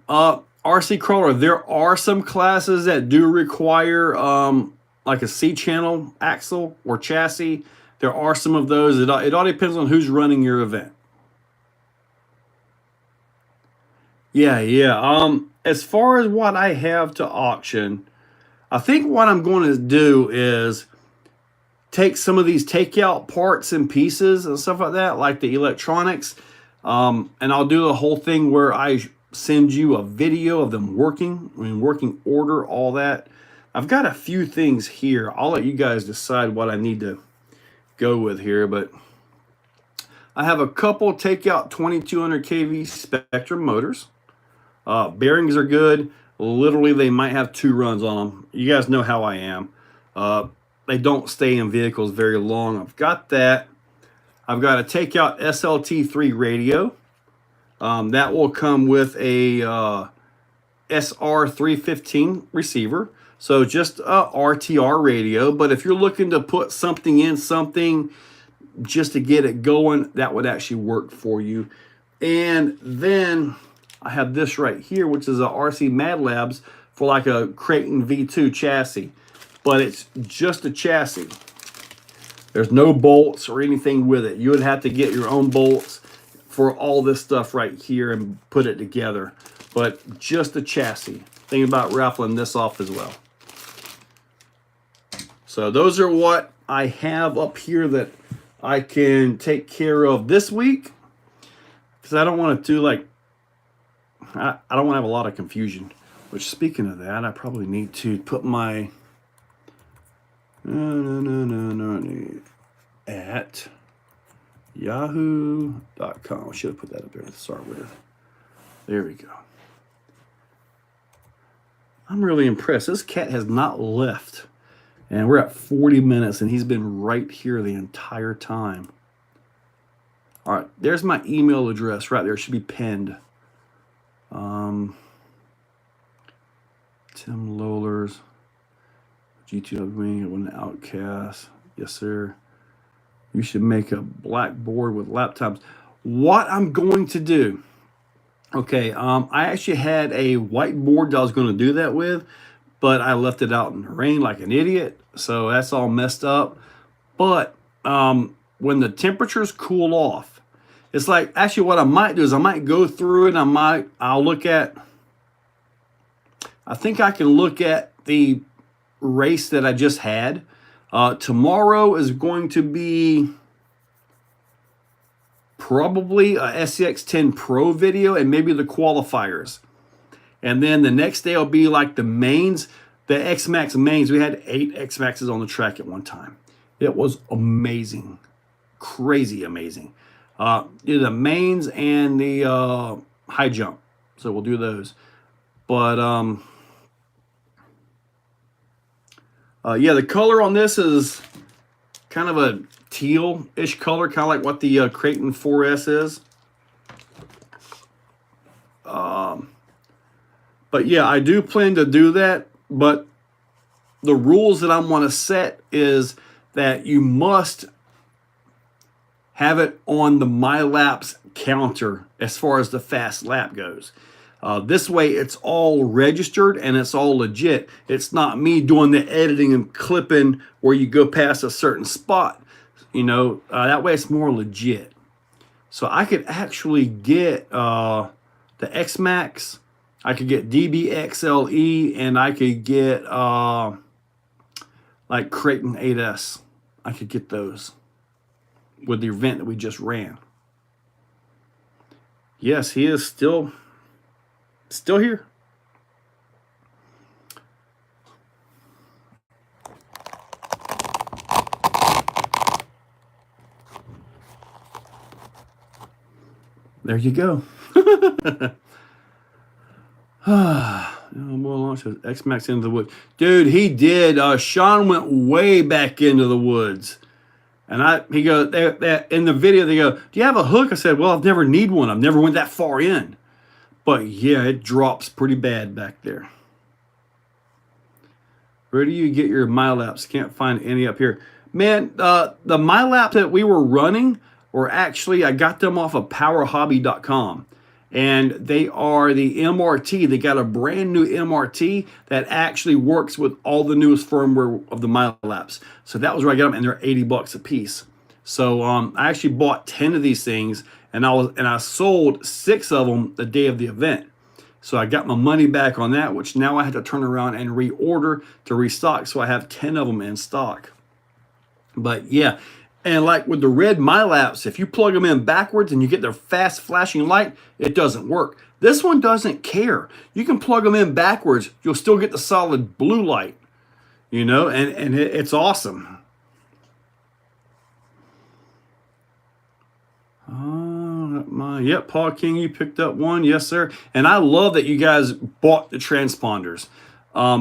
Speaker 1: RC Crawler, there are some classes that do require like a C-channel axle or chassis. There are some of those. It all depends on who's running your event. Yeah. As far as what I have to auction, I think what I'm going to do is take some of these takeout parts and pieces and stuff like that, like the electronics, and I'll do the whole thing where I send you a video of them working, in working order, all that. I've got a few things here. I'll let you guys decide what I need to go with here, but I have a couple takeout 2200 kV Spectrum motors. Bearings are good. Literally, they might have 2 runs on them. You guys know how I am. They don't stay in vehicles very long. I've got that. I've got a takeout SLT3 radio. That will come with a SR315 receiver. So just a RTR radio. But if you're looking to put something in something just to get it going, that would actually work for you. And then I have this right here, which is a RC Mad Labs for like a Creighton V2 chassis. But it's just a chassis. There's no bolts or anything with it. You would have to get your own bolts for all this stuff right here and put it together. But just a chassis. Think about raffling this off as well. So those are what I have up here that I can take care of this week. Because I don't want to do like, I don't want to have a lot of confusion. Which, speaking of that, I probably need to put my at yahoo.com. I should have put that up there to start with. There we go. I'm really impressed. This cat has not left. And we're at 40 minutes, and he's been right here the entire time. All right, there's my email address right there. It should be pinned. Tim Lollers, GTW Wing, one Outcast. Yes, sir. You should make a blackboard with laptops. What I'm going to do, okay, I actually had a whiteboard that I was going to do that with, but I left it out in the rain like an idiot, so that's all messed up. But when the temperatures cool off, it's like, actually what I might do is I might go through it, I'll look at, I think I can look at the race that I just had. Tomorrow is going to be probably a SCX10 Pro video and maybe the qualifiers. And then the next day will be like the mains, the X-Max mains. We had 8 X-Maxes on the track at one time. It was amazing. Crazy amazing. The mains and the high jump. So we'll do those. But yeah, the color on this is kind of a teal-ish color, kind of like what the Creighton 4S is. But yeah, I do plan to do that. But the rules that I want to set is that you must have it on the MyLaps counter as far as the fast lap goes. This way it's all registered and it's all legit. It's not me doing the editing and clipping where you go past a certain spot. You know, that way it's more legit. So I could actually get the X-Max, I could get DBXLE, and I could get like Creighton 8S. I could get those with the event that we just ran. Yes, he is still here. There you go. More launch X-Max into the woods. Dude, he did. Sean went way back into the woods. And he goes, in the video, they go, do you have a hook? I said, well, I've never need one. I've never went that far in. But yeah, it drops pretty bad back there. Where do you get your MyLaps? Can't find any up here. Man, the MyLaps that we were running were actually, I got them off of powerhobby.com. And they are the MRT. They got a brand new MRT that actually works with all the newest firmware of the MyLaps. So that was where I got them, and they're $80 a piece. So I actually bought 10 of these things, and I sold 6 of them the day of the event. So I got my money back on that, which now I had to turn around and reorder to restock. So I have 10 of them in stock. But yeah, and like with the red MyLaps, if you plug them in backwards and you get their fast flashing light, it doesn't work. This one doesn't care. You can plug them in backwards, you'll still get the solid blue light, you know, and it's awesome. Yep, Paul King, you picked up one. Yes, sir. And I love that you guys bought the transponders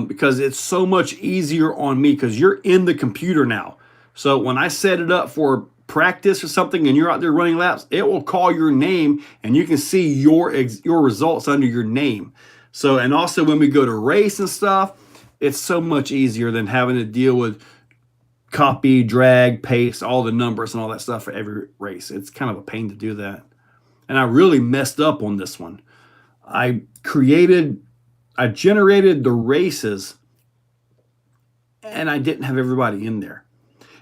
Speaker 1: because it's so much easier on me because you're in the computer now. So when I set it up for practice or something and you're out there running laps, it will call your name and you can see your results under your name. So, and also when we go to race and stuff, it's so much easier than having to deal with copy, drag, paste, all the numbers and all that stuff for every race. It's kind of a pain to do that. And I really messed up on this one. I generated the races and I didn't have everybody in there.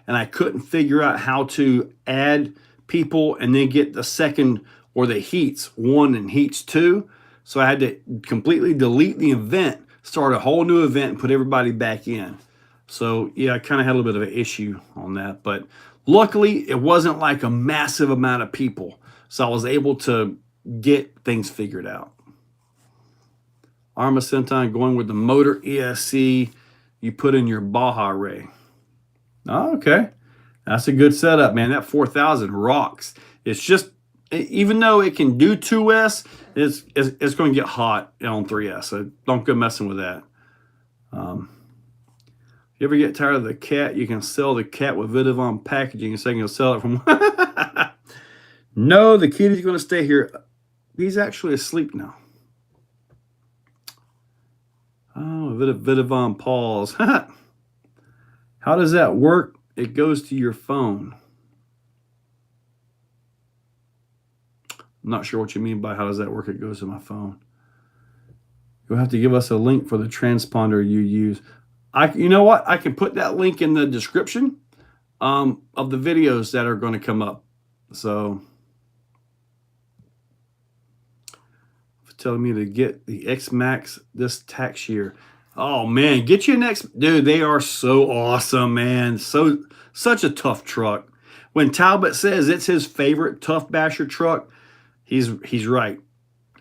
Speaker 1: And I couldn't figure out how to add people and then get the second or the heats 1 and heats 2. So I had to completely delete the event, start a whole new event and put everybody back in. So yeah, I kind of had a little bit of an issue on that, but luckily it wasn't like a massive amount of people. So I was able to get things figured out. Arma Senton going with the motor ESC you put in your Baja Ray. Oh, okay. That's a good setup, man. That 4000 rocks. It's just, even though it can do 2S, it's going to get hot on 3S. So don't go messing with that. You ever get tired of the cat? You can sell the cat with Vidavon packaging and say you'll sell it from... No, the kitty's going to stay here. He's actually asleep now. Oh, Vidavon paws. How does that work? It goes to your phone. I'm not sure what you mean by how does that work? It goes to my phone. You'll have to give us a link for the transponder you use. You know what? I can put that link in the description of the videos that are going to come up. So, telling me to get the X-Max this tax year. Oh man, get you an X. Dude, they are so awesome, man. Such a tough truck. When Talbot says it's his favorite Tough Basher truck, he's right.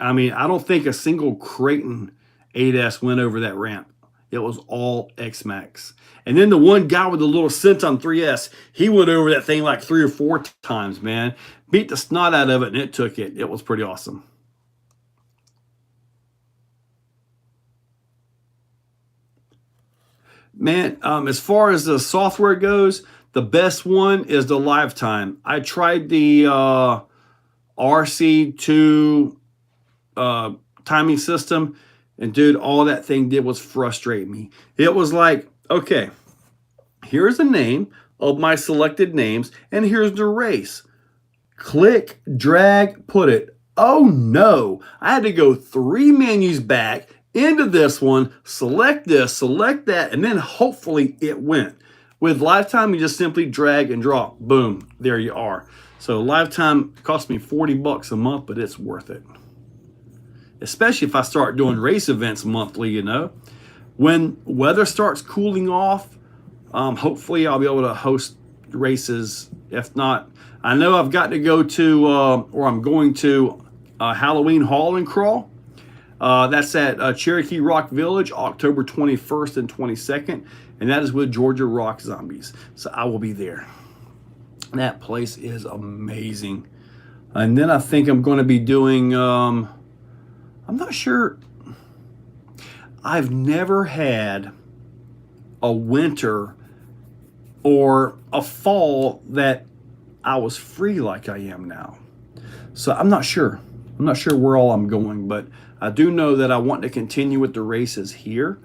Speaker 1: I mean, I don't think a single Creighton 8S went over that ramp. It was all X-Max. And then the one guy with the little Senton 3S, he went over that thing like 3 or 4 times, man. Beat the snot out of it, and it took it. It was pretty awesome. Man, as far as the software goes, the best one is the Lifetime. I tried the RC2 timing system, and dude, all that thing did was frustrate me. It was like, okay, here's the name of my selected names, and here's the race. Click, drag, put it. Oh no, I had to go 3 menus back into this one, select this, select that, and then hopefully it went. With Lifetime, you just simply drag and drop. Boom, there you are. So Lifetime cost me $40 a month, but it's worth it. Especially if I start doing race events monthly, you know. When weather starts cooling off, hopefully I'll be able to host races. If not, I know I've got to go to, or I'm going to Halloween Haul and Crawl. That's at Cherokee Rock Village, October 21st and 22nd. And that is with Georgia Rock Zombies. So I will be there. That place is amazing. And then I think I'm going to be doing, I'm not sure. I've never had a winter or a fall that I was free like I am now. So I'm not sure. I'm not sure where all I'm going, but I do know that I want to continue with the races here.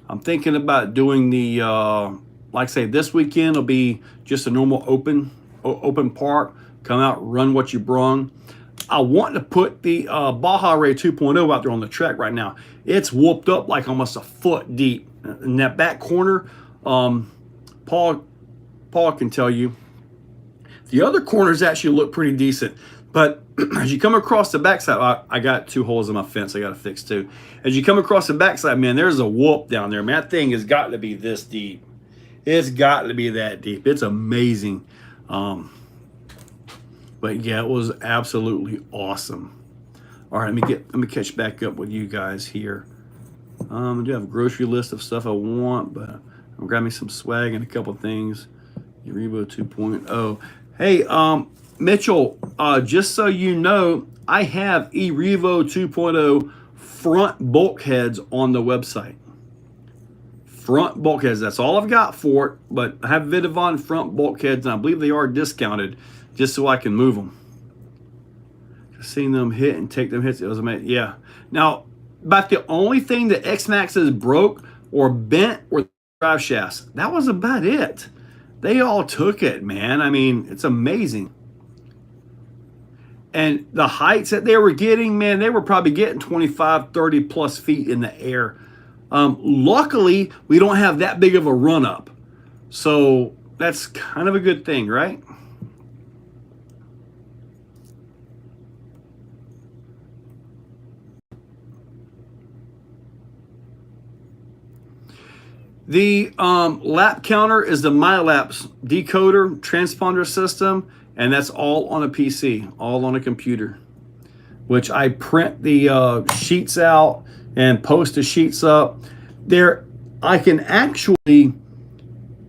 Speaker 1: I'm thinking about doing the, like I say, this weekend will be just a normal open park. Come out, run what you brung. I want to put the Baja Ray 2.0 out there on the track right now. It's whooped up like almost a foot deep. In that back corner, Paul can tell you. The other corners actually look pretty decent. But as you come across the backside, I got 2 holes in my fence I got to fix too. As you come across the backside, man, there's a whoop down there. Man, that thing has got to be this deep. It's got to be that deep. It's amazing. But yeah, it was absolutely awesome. All right, let me catch back up with you guys here. I do have a grocery list of stuff I want, but I'm gonna grab me some swag and a couple things. Revo 2.0. Hey, Mitchell, just so you know, I have eRevo 2.0 front bulkheads on the website. Front bulkheads, that's all I've got for it, but I have Vidavon front bulkheads, and I believe they are discounted just so I can move them. Just seeing them hit and take them hits, it was amazing. Yeah. Now, about the only thing that X-Maxes broke or bent were the drive shafts. That was about it. They all took it, man. I mean, it's amazing. And the heights that they were getting, man, they were probably getting 25, 30 plus feet in the air. Luckily, we don't have that big of a run up. So that's kind of a good thing, right? The lap counter is the MyLapse decoder transponder system, and that's all on a PC, all on a computer, which I print the sheets out and post the sheets up. There, I can actually,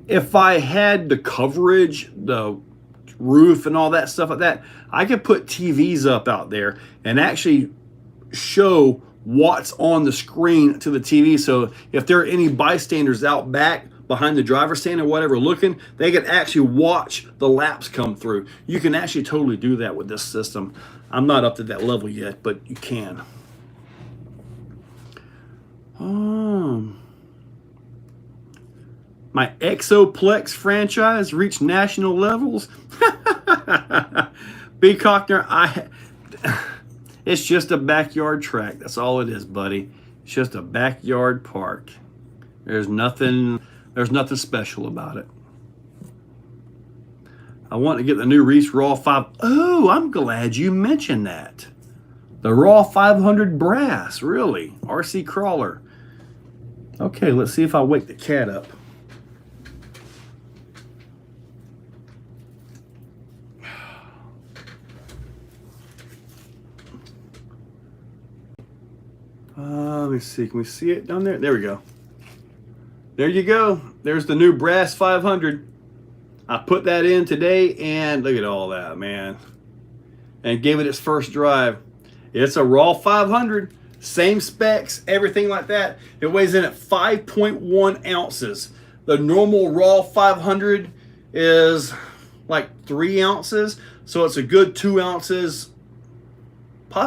Speaker 1: if I had the coverage, the roof and all that stuff like that, I could put TVs up out there and actually show what's on the screen to the TV. So if there are any bystanders out back behind the driver's stand or whatever looking, they can actually watch the laps come through. You can actually totally do that with this system. I'm not up to that level yet, but you can. My Exoplex franchise reached national levels. B. Cockner, it's just a backyard track. That's all it is, buddy. It's just a backyard park. There's nothing special about it. I want to get the new Reese Raw 5. Oh, I'm glad you mentioned that. The Raw 500 brass, really. RC crawler. Okay, let's see if I wake the cat up. Let me see. Can we see it down there? There we go. There you go. There's the new brass 500. I put that in today, and look at all that, man. And gave it its first drive. It's a Raw 500. Same specs, everything like that. It weighs in at 5.1 ounces. The normal Raw 500 is like 3 ounces. So it's a good 2 ounces.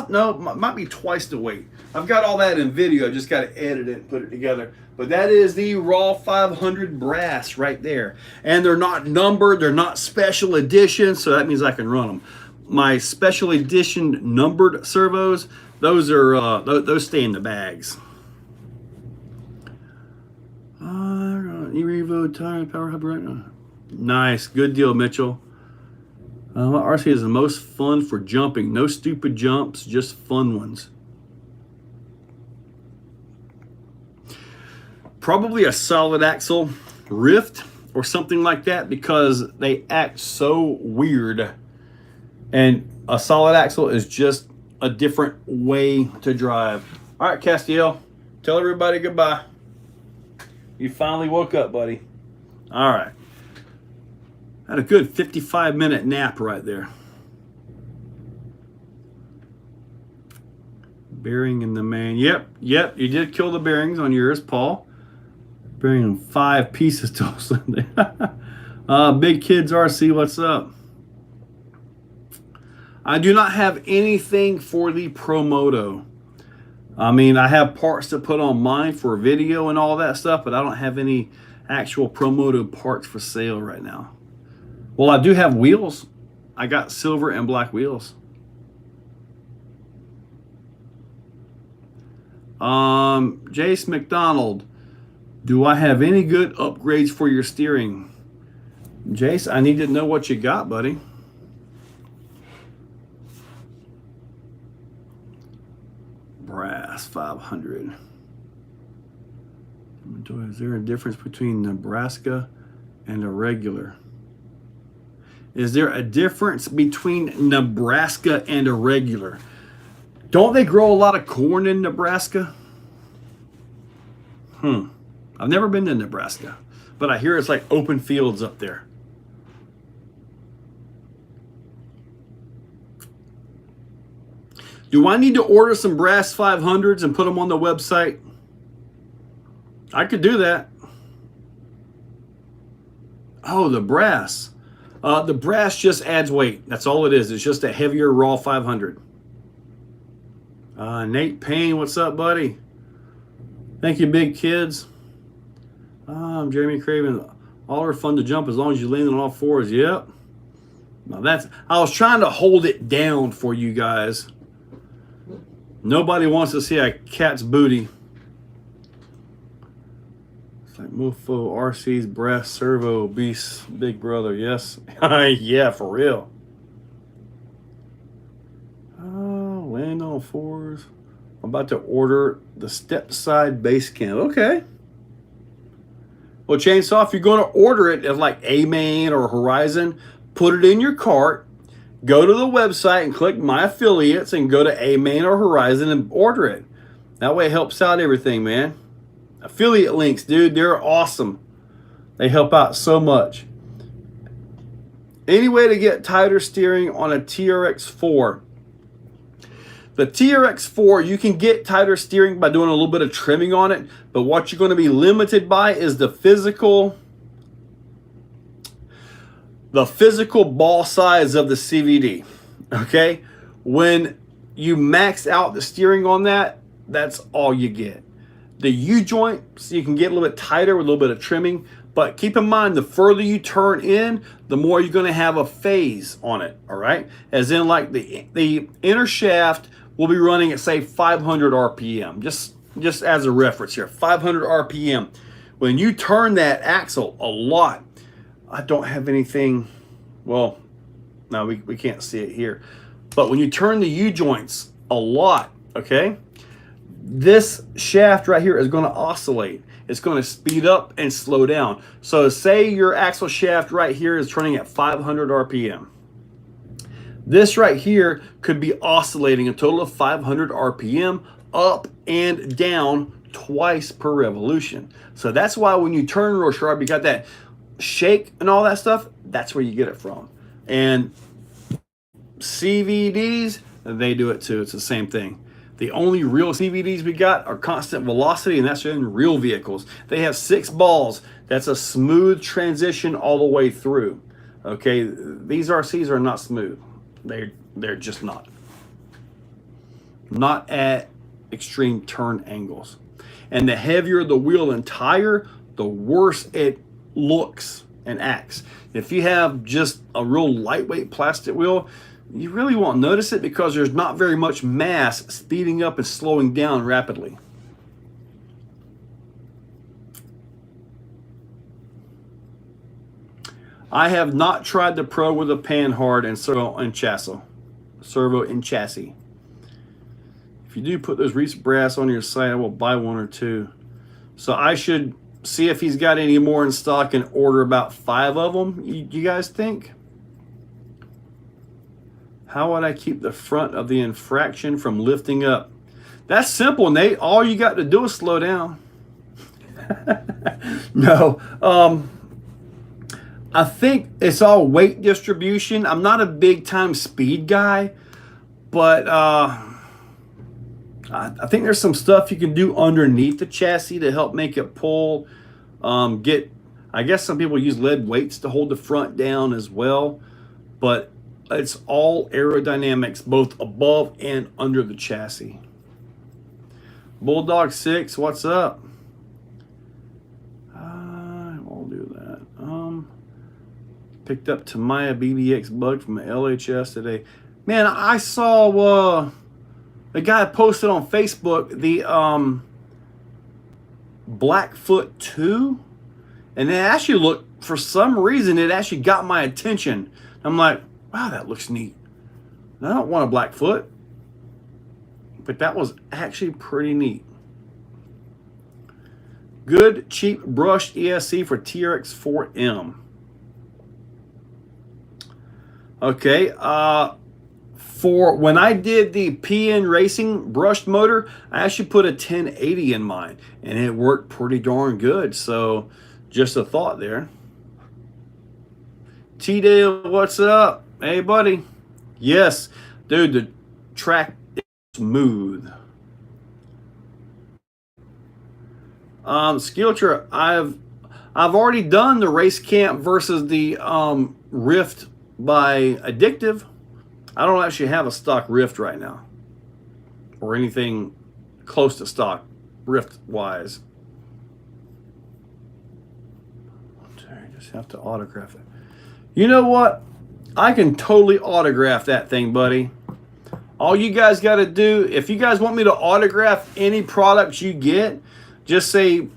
Speaker 1: No, might be twice the weight. I've got all that in video. I just got to edit it and put it together. But that is the Raw 500 brass right there. And they're not numbered. They're not special edition. So that means I can run them. My special edition numbered servos, those are those stay in the bags. eRevo tire power hub right now. Nice. Good deal, Mitchell. My RC is the most fun for jumping. No stupid jumps, just fun ones. Probably a solid axle Rift or something like that because they act so weird. And a solid axle is just a different way to drive. All right, Castiel, tell everybody goodbye. You finally woke up, buddy. All right. Had a good 55-minute nap right there. Bearing in the main. Yep, you did kill the bearings on yours, Paul. Bearing in 5 pieces till Sunday. Big Kids RC, what's up? I do not have anything for the Promoto. I mean, I have parts to put on mine for video and all that stuff, but I don't have any actual Promoto parts for sale right now. Well, I do have wheels. I got silver and black wheels. Jace McDonald, do I have any good upgrades for your steering? Jace, I need to know what you got, buddy. brass 500. Is there a difference between Nebraska and a regular? Is there a difference between Nebraska and a regular? Don't they grow a lot of corn in Nebraska? I've never been to Nebraska, but I hear it's like open fields up there. Do I need to order some brass 500s and put them on the website? I could do that. Oh, the brass. The brass just adds weight. That's all it is. It's just a heavier raw 500. Nate Payne, what's up, buddy? Thank you, big kids. I'm Jeremy Craven. All are fun to jump as long as you land on all fours. Yep. Now I was trying to hold it down for you guys. Nobody wants to see a cat's booty. It's like Mofo, RC's brass servo, beast, big brother. Yes. Yeah, for real. Land on fours. I'm about to order the step side base cam. Okay. Well, Chainsaw, if you're going to order it as like A-Main or Horizon, put it in your cart. Go to the website and click My Affiliates and go to A-Main or Horizon and order it. That way it helps out everything, man. Affiliate links, dude, they're awesome. They help out so much. Any way to get tighter steering on a TRX4? The TRX4, you can get tighter steering by doing a little bit of trimming on it, but what you're going to be limited by is the physical ball size of the CVD. Okay? When you max out the steering on that, that's all you get. The U-joint, you can get a little bit tighter with a little bit of trimming, but keep in mind, the further you turn in, the more you're going to have a phase on it, all right? As in, like, the inner shaft will be running at, say, 500 RPM, just as a reference here, 500 RPM. When you turn that axle a lot, I don't have anything, well, no, we can't see it here. But when you turn the U-joints a lot, okay, this shaft right here is going to oscillate. It's going to speed up and slow down. So say your axle shaft right here is turning at 500 RPM. This right here could be oscillating a total of 500 RPM up and down twice per revolution. So that's why when you turn real sharp, you got that shake and all that stuff. That's where you get it from. And CVDs, they do it too. It's the same thing. The only real CVDs we got are constant velocity, and that's in real vehicles. They have 6 balls. That's a smooth transition all the way through. Okay, these RCs are not smooth. They're just not. Not at extreme turn angles. And the heavier the wheel and tire, the worse it looks and acts. If you have just a real lightweight plastic wheel, you really won't notice it because there's not very much mass speeding up and slowing down rapidly. I have not tried the Pro with a panhard and servo and chassis. If you do put those Reese brass on your site, I will buy 1 or 2. So I should see if he's got any more in stock and order about 5 of them. You guys think? How would I keep the front of the infraction from lifting up? That's simple, Nate. All you got to do is slow down. No. I think it's all weight distribution. I'm not a big time speed guy, but I think there's some stuff you can do underneath the chassis to help make it pull. I guess some people use lead weights to hold the front down as well, but it's all aerodynamics, both above and under the chassis. Bulldog 6, what's up? I will do that. Picked up Tamiya BBX bug from the LHS today. Man, I saw the guy posted on Facebook the Blackfoot 2, and it actually looked, for some reason, it actually got my attention. I'm like, wow, that looks neat. I don't want a Blackfoot. but that was actually pretty neat. Good, cheap brushed ESC for TRX4M. Okay, for when I did the PN Racing brushed motor, I actually put a 1080 in mine, and it worked pretty darn good. So, just a thought there. T-Dale, what's up? Hey, buddy. Yes, dude, the track is smooth. Skilcher, I've already done the race camp versus the Rift by Addictive. I don't actually have a stock Rift right now, or anything close to stock Rift wise. I just have to autograph it. You know what? I can totally autograph that thing, buddy. All you guys got to do, if you guys want me to autograph any products you get, just say,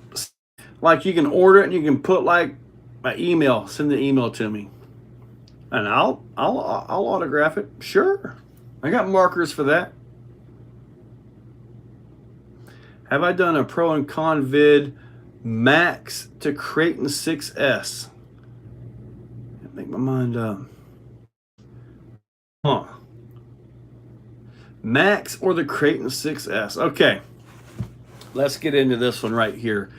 Speaker 1: like, you can order it and you can put like my email, send the email to me, and I'll autograph it. Sure, I got markers for that. Have I done a pro and con vid Max to Creighton 6S? Make my mind up. Max or the Creighton 6S? Okay, let's get into this one right here.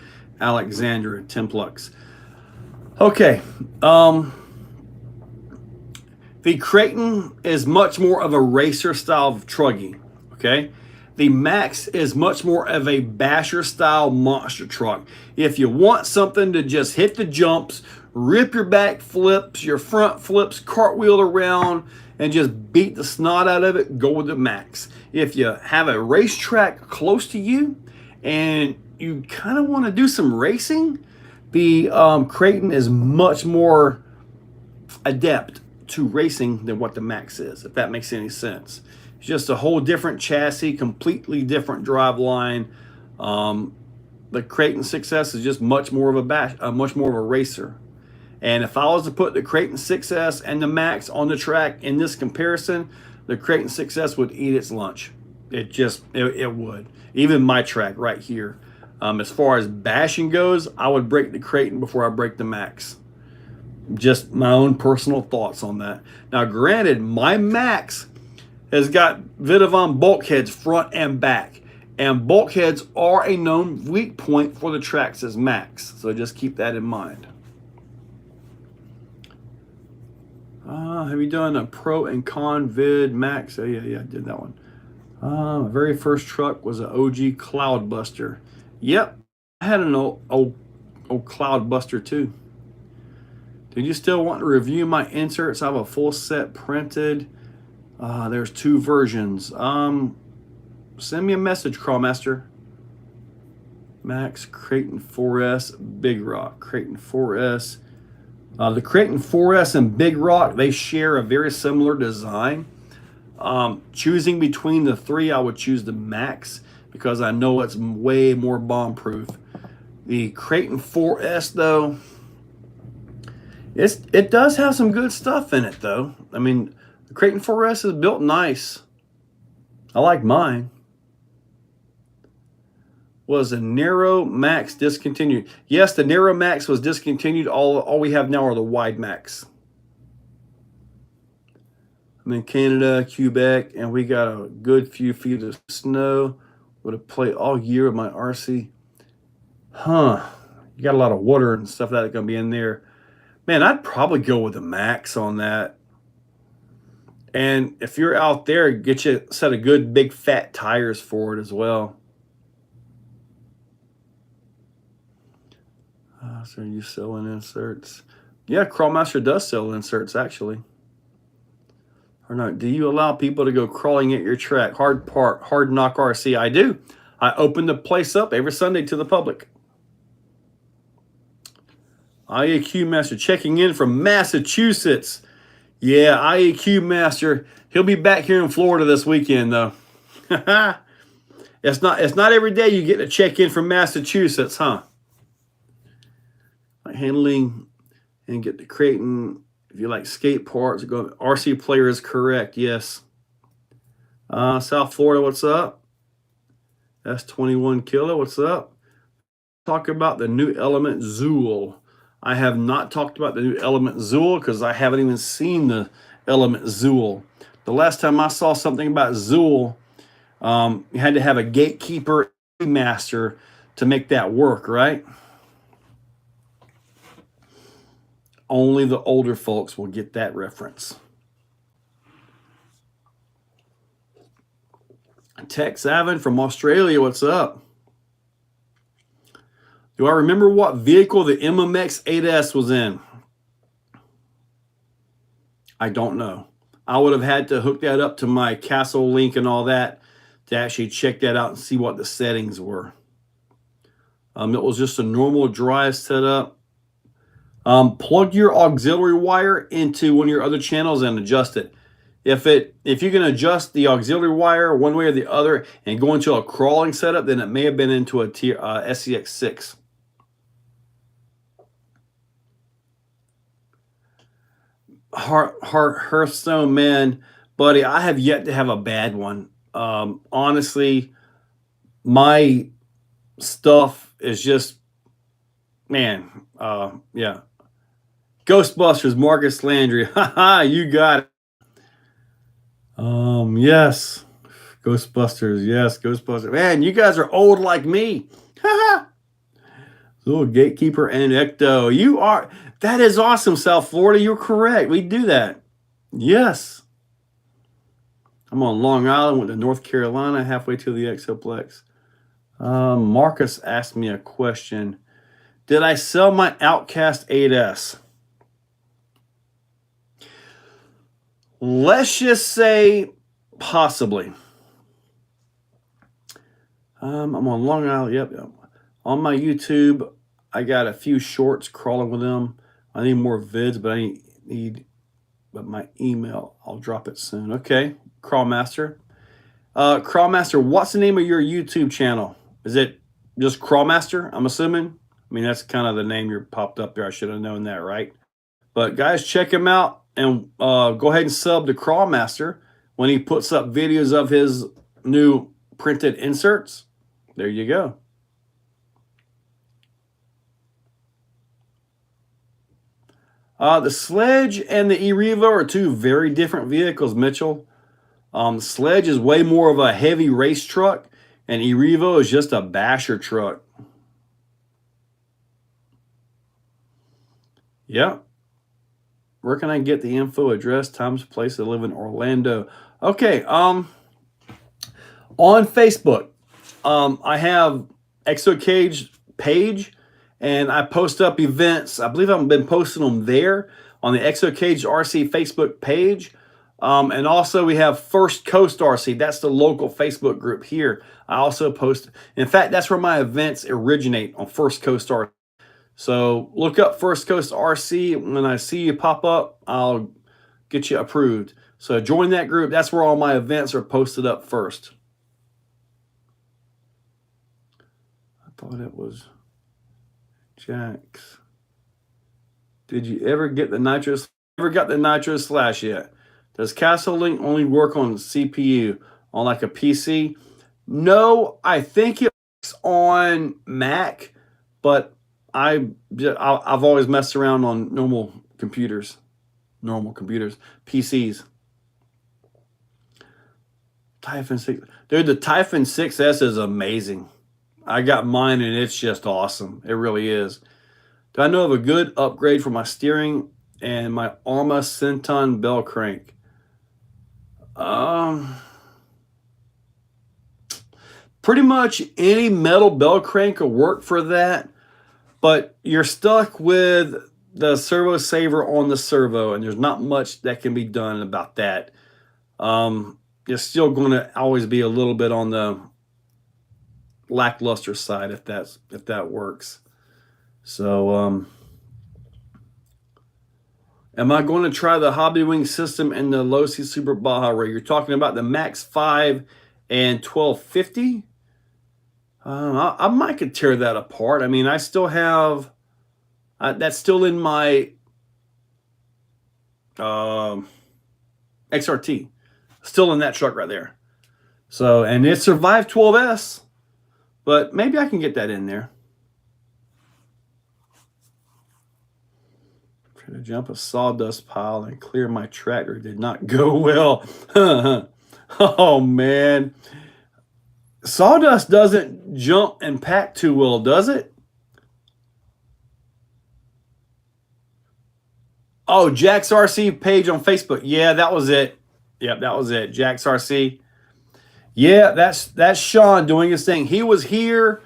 Speaker 1: Alexandra Templux. Okay, the Creighton is much more of a racer style of truggy. Okay, the Max is much more of a basher style monster truck. If you want something to just hit the jumps, rip your back flips, your front flips, cartwheel around, and just beat the snot out of it, go with the Max. If you have a racetrack close to you and you kind of want to do some racing, the Creighton is much more adept to racing than what the Max is, if that makes any sense. It's just a whole different chassis, completely different drive line. The Creighton 6S is just much more of a racer. And if I was to put the Creighton 6S and the Max on the track in this comparison, the Creighton 6S would eat its lunch. It would. Even my track right here. As far as bashing goes, I would break the Creighton before I break the Max. Just my own personal thoughts on that. Now, granted, my Max has got Vidavon bulkheads front and back. And bulkheads are a known weak point for the Traxxas Max. So just keep that in mind. Have you done a pro and con vid Max? Oh, yeah, I did that one. My very first truck was an OG Cloudbuster. Yep, I had an old Cloudbuster too. Did you still want to review my inserts? I have a full set printed. There's 2 versions. Send me a message, Crawlmaster. Max, Creighton 4S, Big Rock, Creighton 4S. The Creighton 4S and Big Rock, they share a very similar design. Choosing between the 3, I would choose the Max because I know it's way more bomb-proof. The Creighton 4S, though, it does have some good stuff in it, though. I mean, the Creighton 4S is built nice. I like mine. Was a Narrow Max discontinued? Yes, the Narrow Max was discontinued. All we have now are the Wide Max. I'm in Canada, Quebec, and we got a good few feet of snow. Would have played all year with my RC. You got a lot of water and stuff that's going to be in there. Man, I'd probably go with the Max on that. And if you're out there, get you a set of good big fat tires for it as well. So are you selling inserts? Yeah, Crawlmaster does sell inserts, actually. Or not? Do you allow people to go crawling at your track? Hard Knock RC. I do. I open the place up every Sunday to the public. IAQ Master checking in from Massachusetts. Yeah, IAQ Master. He'll be back here in Florida this weekend, though. It's not every day you get to check in from Massachusetts, huh? Handling and get the Creighton. If you like skate parts, go RC Player is correct. Yes. South Florida, what's up? That's 21 Kilo. What's up? Talk about the new Element Zool. I have not talked about the new Element Zool because I haven't even seen the Element Zool. The last time I saw something about Zool, you had to have a gatekeeper master to make that work, right? Only the older folks will get that reference. Tex Avon from Australia, what's up? Do I remember what vehicle the MMX 8S was in? I don't know. I would have had to hook that up to my Castle link and all that to actually check that out and see what the settings were. It was just a normal drive setup. Plug your auxiliary wire into one of your other channels and adjust it. If you can adjust the auxiliary wire one way or the other and go into a crawling setup, then it may have been into a SCX6. Hearthstone, man, buddy, I have yet to have a bad one. Honestly, my stuff is just, man, yeah. Ghostbusters, Marcus Landry. Haha, you got it. Yes. Ghostbusters, yes, Ghostbusters. Man, you guys are old like me. Haha. Little Gatekeeper and Ecto. You are, that is awesome, South Florida. You're correct. We do that. Yes. I'm on Long Island, went to North Carolina, halfway to the Exoplex. Marcus asked me a question. Did I sell my Outcast 8S? Let's just say possibly. I'm on Long Island. Yep. On my YouTube, I got a few shorts crawling with them. I need more vids, but I need my email. I'll drop it soon. Okay, Crawlmaster. Crawlmaster, what's the name of your YouTube channel? Is it just Crawlmaster, I'm assuming? I mean, that's kind of the name you popped up there. I should have known that, right? But guys, check him out and go ahead and sub to Crawlmaster when he puts up videos of his new printed inserts. There you go. The Sledge and the E-Revo are two very different vehicles, Mitchell. Sledge is way more of a heavy race truck, and E-Revo is just a basher truck. Yeah. Where can I get the info, address, times, place? I live in Orlando. Okay. On Facebook, I have Exocaged page, and I post up events. I believe I've been posting them there on the Exocaged RC Facebook page. And also we have First Coast RC. That's the local Facebook group here. I also post, in fact, that's where my events originate, on First Coast RC. So look up First Coast RC. When I see you pop up, I'll get you approved. So join that group. That's where all my events are posted up first. I thought it was Jax. Did you ever get the Nitro? Ever got the Nitro Slash yet? Does Castle Link only work on CPU, on like a PC? No, I think it works on Mac, but I've always messed around on normal computers, PCs. Typhon 6, dude, the Typhon 6S is amazing. I got mine and it's just awesome. It really is. Do I know of a good upgrade for my steering and my Arma Centon bell crank? Pretty much any metal bell crank will work for that, but you're stuck with the servo saver on the servo, and there's not much that can be done about that. You're still going to always be a little bit on the lackluster side if that works. So am I going to try the Hobbywing system in the Losi Super Baja rig? You're talking about the Max 5 and 1250? I might could tear that apart. I mean, I still have that's still in my XRT, still in that truck right there. So, and it survived 12S. But maybe I can get that in there. Trying to jump a sawdust pile and clear my tractor did not go well. Oh, man. Sawdust doesn't jump and pack too well, does it? Oh, Jack's RC page on Facebook. Yeah, that was it. Yep, that was it. Jack's RC. Yeah, that's Sean doing his thing. He was here.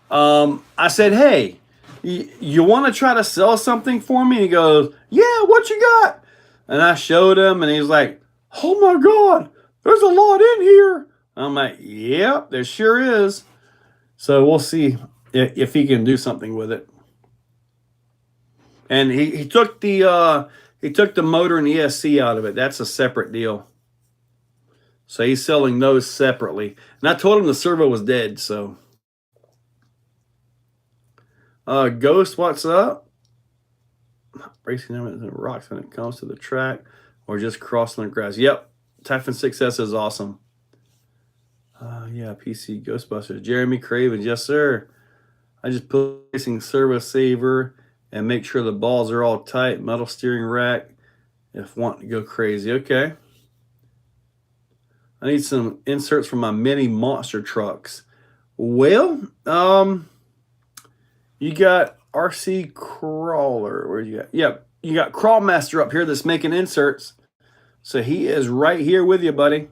Speaker 1: I said, hey, you want to try to sell something for me? And he goes, yeah, what you got? And I showed him, and he's like, oh my God, there's a lot in here. I'm like, yep, there sure is. So we'll see if he can do something with it. And he took the motor and ESC out of it. That's a separate deal. So he's selling those separately. And I told him the servo was dead. So Ghost, what's up? Racing them into the rocks when it comes to the track, or just crossing the grass. Yep, Typhon 6S is awesome. Yeah, PC Ghostbusters. Jeremy Craven, yes sir. I just put racing servo saver and make sure the balls are all tight. Metal steering rack if wanting to go crazy. Okay. I need some inserts for my mini monster trucks. Well, you got RC Crawler. Where you got? Yep, you got Crawlmaster up here that's making inserts. So he is right here with you, buddy.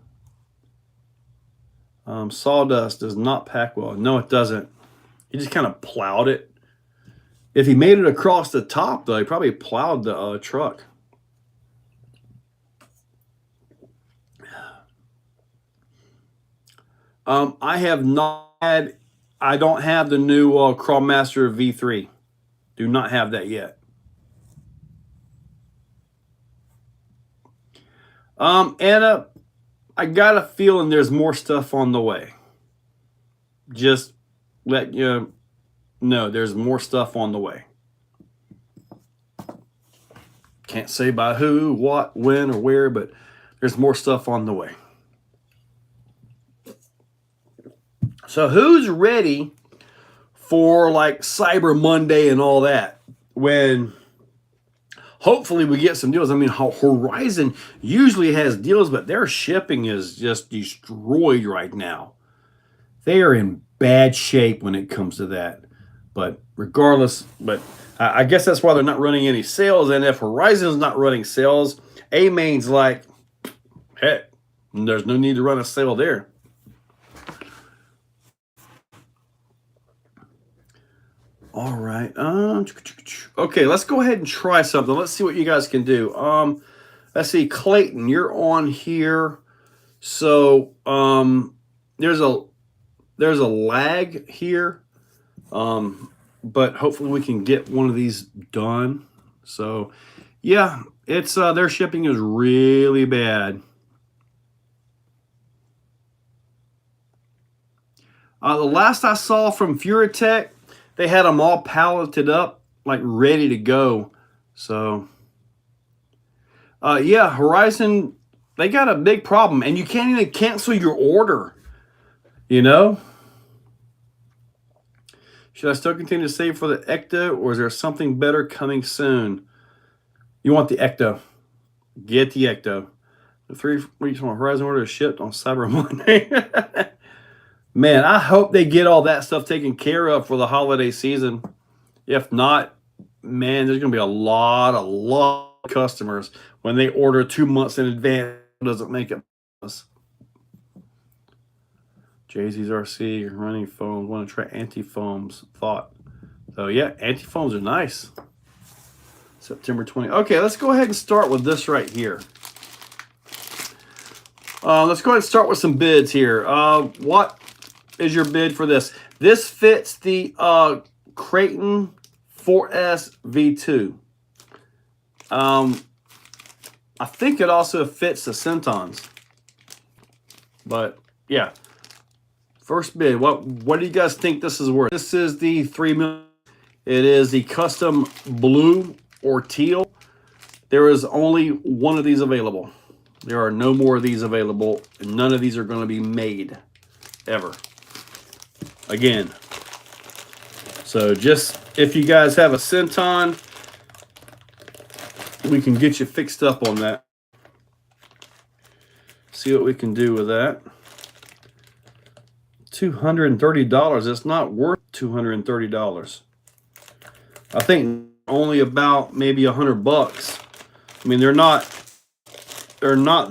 Speaker 1: Sawdust does not pack well. No, it doesn't. He just kind of plowed it. If he made it across the top, though, he probably plowed the truck. I have not had, I don't have the new Crawlmaster V3. Do not have that yet. Anna, I got a feeling there's more stuff on the way. Just let you know there's more stuff on the way. Can't say by who, what, when, or where, but there's more stuff on the way. So who's ready for like Cyber Monday and all that? When hopefully we get some deals. I mean, Horizon usually has deals, but their shipping is just destroyed right now. They are in bad shape when it comes to that. But regardless, I guess that's why they're not running any sales. And if Horizon's not running sales, A-Main's like, heck, there's no need to run a sale there. All right. Okay, let's go ahead and try something. Let's see what you guys can do. Let's see, Clayton, you're on here. So there's a lag here. But hopefully we can get one of these done. So yeah, it's their shipping is really bad. The last I saw from Furitech, they had them all palleted up, like ready to go. So, yeah, Horizon, they got a big problem. And you can't even cancel your order, you know? Should I still continue to save for the Ecto, or is there something better coming soon? You want the Ecto. Get the Ecto. The 3 weeks on Horizon order is shipped on Cyber Monday. Man, I hope they get all that stuff taken care of for the holiday season. If not, man, there's going to be a lot of customers when they order 2 months in advance. It doesn't make it. Jay-Z's RC, running foams. Want to try anti-foams. Thought. So, yeah, anti-foams are nice. September 20. Okay, let's go ahead and start with this right here. Let's go ahead and start with some bids here. What is your bid for this? This fits the Creighton 4S V2. I think it also fits the Centons. But yeah, first bid. What do you guys think this is worth? This is the 3 million. It is the custom blue or teal. There is only one of these available. There are no more of these available, and none of these are going to be made ever. again. So just if you guys have a Centon, we can get you fixed up on that. See what we can do with that. $230. It's not worth $230. I think only about maybe $100. I mean, they're not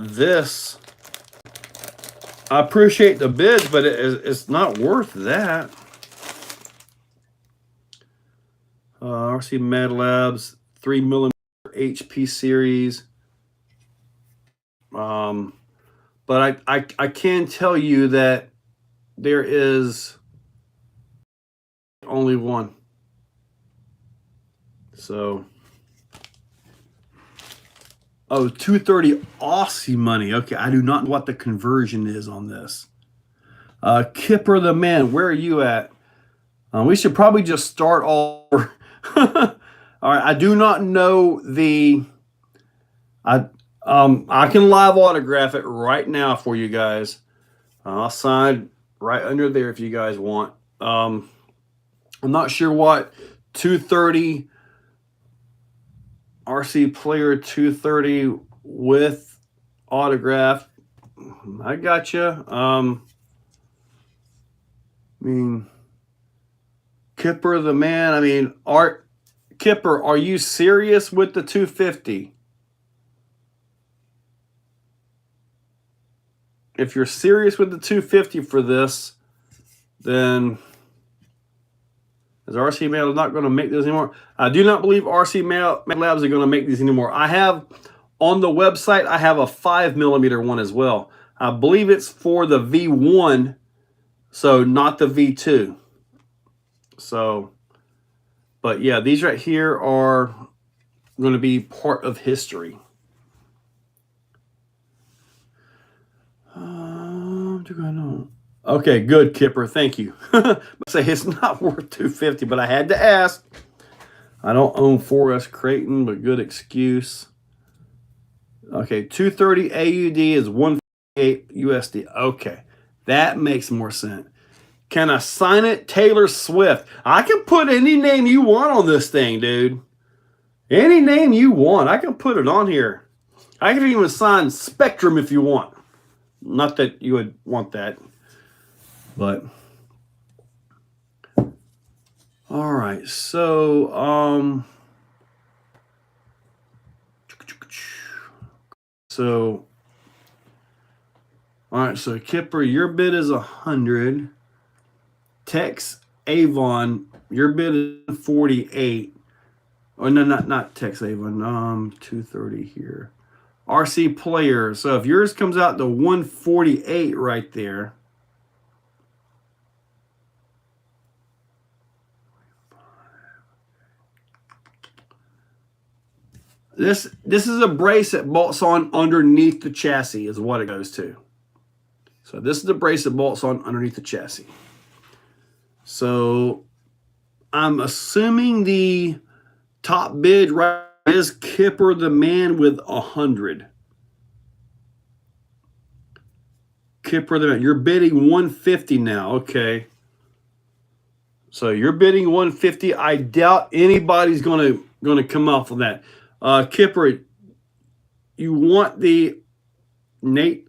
Speaker 1: this. I appreciate the bids, but it's not worth that. RC Mad Labs 3mm HP series. But I can tell you that there is only one. So, oh, 230 Aussie money. Okay, I do not know what the conversion is on this. Kipper the Man, where are you at? We should probably just start all over. All right, I do not know the. I can live autograph it right now for you guys. I'll sign right under there if you guys want. I'm not sure what 230 RC Player 230 with autograph. I got you. I mean, Kipper the Man. I mean, Kipper, are you serious with the 250? If you're serious with the 250 for this, then is RC Mail not going to make this anymore? I do not believe RC Mail Labs are going to make these anymore. I have on the website, I have a 5mm one as well. I believe it's for the V1, so not the V2. So, but yeah, these right here are going to be part of history. Okay, good, Kipper. Thank you. I say it's not worth $250, but I had to ask. I don't own 4S Creighton, but good excuse. Okay, 230 AUD is 158 USD. Okay, that makes more sense. Can I sign it? Taylor Swift. I can put any name you want on this thing, dude. Any name you want. I can put it on here. I can even sign Spectrum if you want. Not that you would want that, but all right. So, all right. So Kipper, your bid is 100. Tex Avon, your bid is 48. Oh no, not Tex Avon. 230 here. RC Player. So if yours comes out to 148 right there. This is a brace that bolts on underneath the chassis is what it goes to. So this is the brace that bolts on underneath the chassis. So I'm assuming the top bid right is Kipper the Man with 100. Kipper the Man. You're bidding 150 now. Okay. So you're bidding 150. I doubt anybody's gonna come off of that. Kipper, you want the Nate?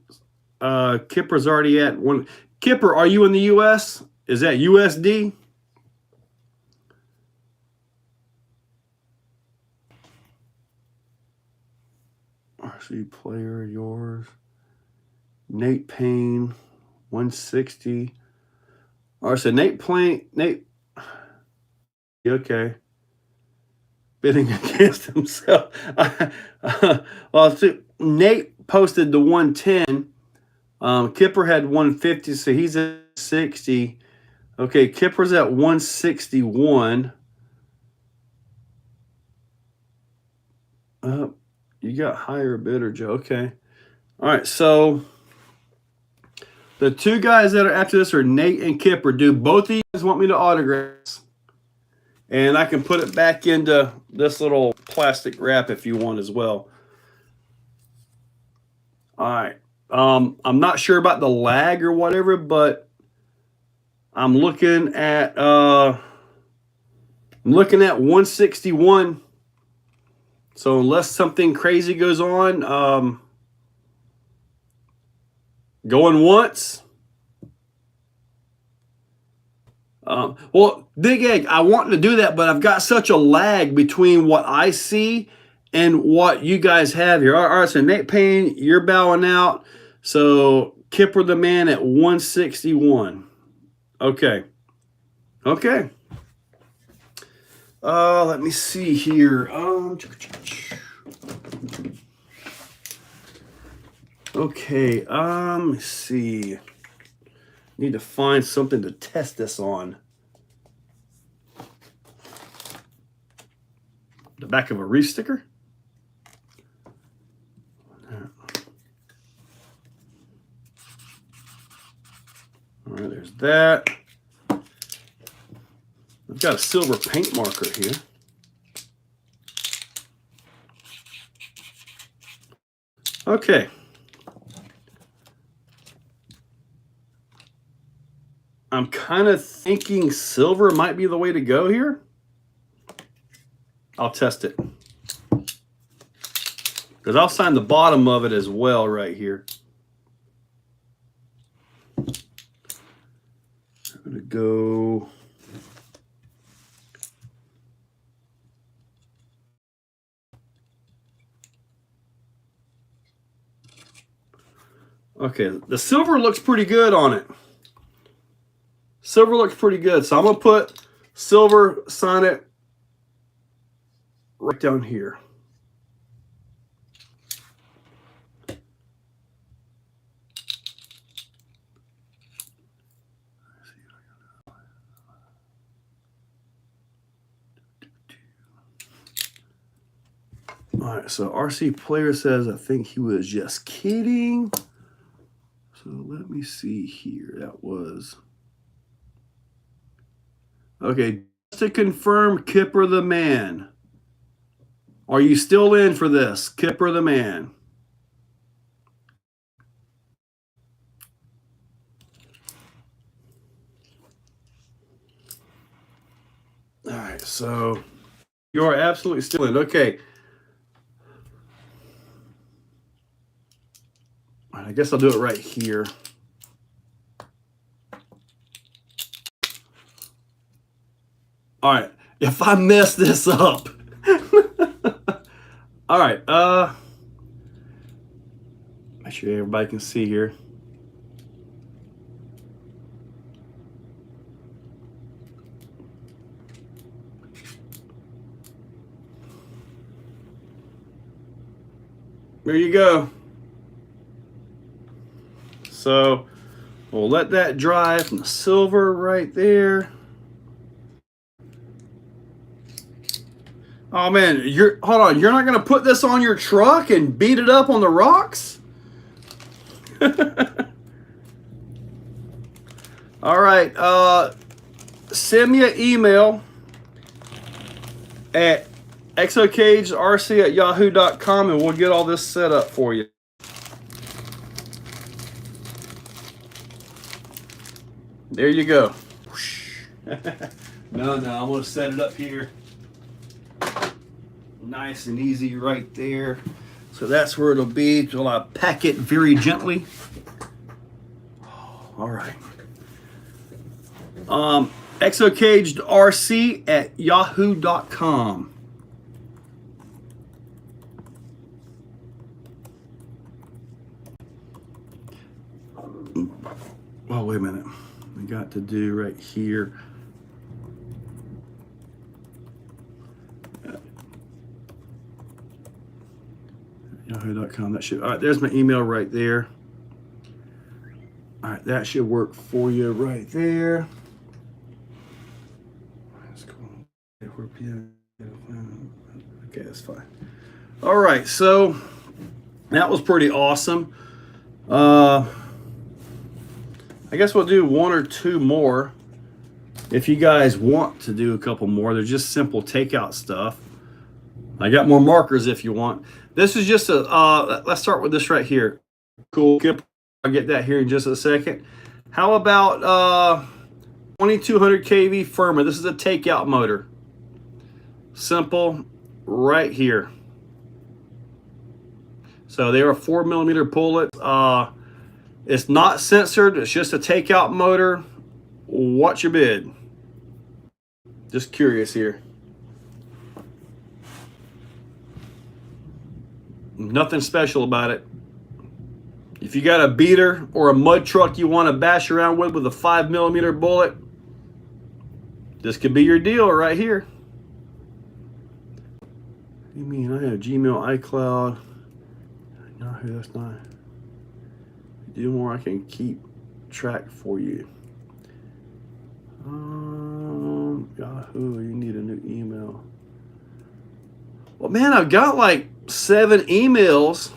Speaker 1: Kipper's already at one. Kipper, are you in the U.S.? Is that USD? RC Player, yours. Nate Payne, 160. All right, so Nate. Okay. Bidding against himself. Well, see, Nate posted the 110. Kipper had 150, so he's at 60. Okay, Kipper's at 161. You got higher bidder, Joe. Okay. All right, so the two guys that are after this are Nate and Kipper. Do both of you guys want me to autograph? And I can put it back into this little plastic wrap if you want as well. All right. I'm not sure about the lag or whatever, but I'm looking at 161. So unless something crazy goes on, going once. Well, Big Egg, I want to do that, but I've got such a lag between what I see and what you guys have here. All right, so Nate Payne, you're bowing out. So Kipper the Man at 161. Okay. Okay. Let me see here. Okay. Let me see. Need to find something to test this on. The back of a reef sticker? All right, there's that. I've got a silver paint marker here. Okay. I'm kind of thinking silver might be the way to go here. I'll test it. Because I'll sign the bottom of it as well right here. I'm going to go... Okay, the silver looks pretty good on it. Silver looks pretty good. So I'm going to put silver, sign it right down here. All right, so RC Player says, I think he was just kidding. So let me see here. That was... Okay, just to confirm, Kipper the Man. Are you still in for this? Kipper the Man. All right, so you are absolutely still in. Okay. All right, I guess I'll do it right here. All right, if I mess this up. All right, make sure everybody can see here. There you go. So we'll let that dry from the silver right there. Oh man, hold on, you're not gonna put this on your truck and beat it up on the rocks? All right, send me an email at exocagedrc@yahoo.com and we'll get all this set up for you. There you go. No, I'm gonna set it up here. Nice and easy right there. So that's where it'll be until I pack it very gently. All right. exocagedrc@yahoo.com. Oh, wait a minute. We got to do right here. Yahoo.com. That should. All right, there's my email right there. All right, that should work for you right there. Okay, that's fine. All right, so that was pretty awesome. I guess we'll do one or two more. If you guys want to do a couple more, they're just simple takeout stuff. I got more markers if you want. This is just a, let's start with this right here. Cool. I'll get that here in just a second. How about 2200 kV firmer. This is a takeout motor. Simple, right here. So they are 4mm bullets. It's not censored. It's just a takeout motor. What's your bid? Just curious here. Nothing special about it. If you got a beater or a mud truck you want to bash around with a 5mm bullet, this could be your deal right here. What do you mean? I have Gmail, iCloud. Yahoo, that's not. Do more, I can keep track for you. Yahoo, you need a new email. Well, man, I've got like 7 emails.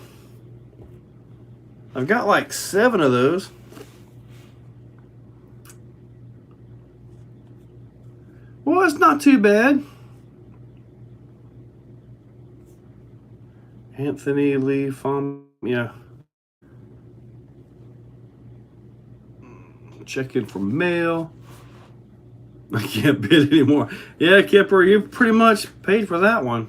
Speaker 1: I've got like 7 of those. Well, it's not too bad. Anthony Lee yeah. Check in for mail. I can't bid anymore. Yeah, Kipper, you pretty much paid for that one.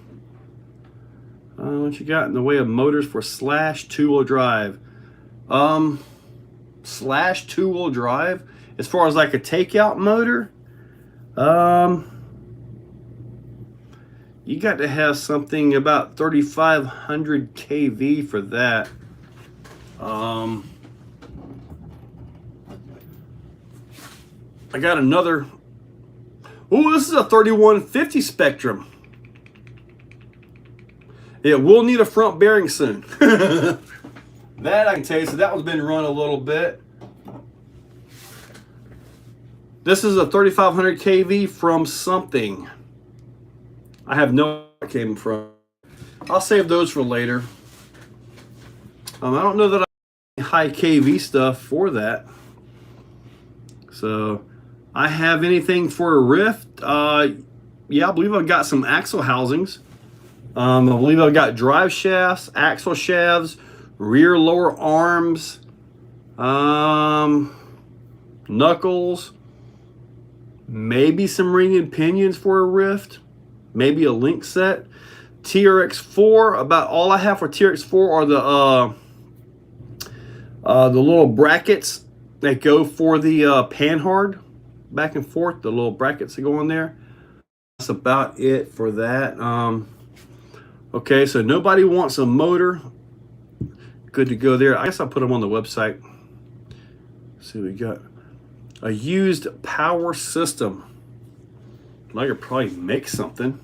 Speaker 1: What you got in the way of motors for slash two-wheel drive? Slash two-wheel drive? As far as like a takeout motor? You got to have something about 3500 kV for that. I got another. Oh, this is a 3150 Spectrum. It will need a front bearing soon. That I can tell you. So that one's been run a little bit. This is a 3500 kV from something. I have no idea where it came from. I'll save those for later. I don't know that I have high kV stuff for that. So I have anything for a Rift. Yeah, I believe I've got some axle housings. I believe I've got drive shafts, axle shafts, rear lower arms, knuckles, maybe some ring and pinions for a Rift, maybe a link set. TRX4, about all I have for TRX4 are the little brackets that go for the panhard back and forth, the little brackets that go in there. That's about it for that. Okay, so nobody wants a motor. Good to go there. I guess I'll put them on the website. Let's see, we got a used power system. I could probably make something.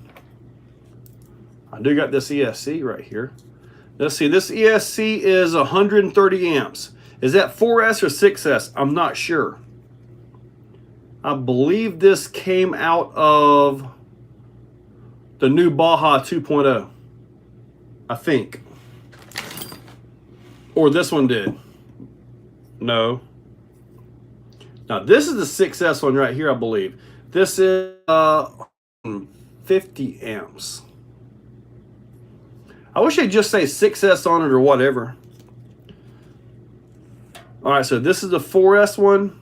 Speaker 1: I do got this ESC right here. Let's see, this ESC is 130 amps. Is that 4S or 6S? I'm not sure. I believe this came out of the new Baja 2.0. I think. Or this one did. No. Now this is the 6S one right here, I believe. This is 50 amps. I wish they'd just say 6S on it or whatever. All right, so this is the 4S one.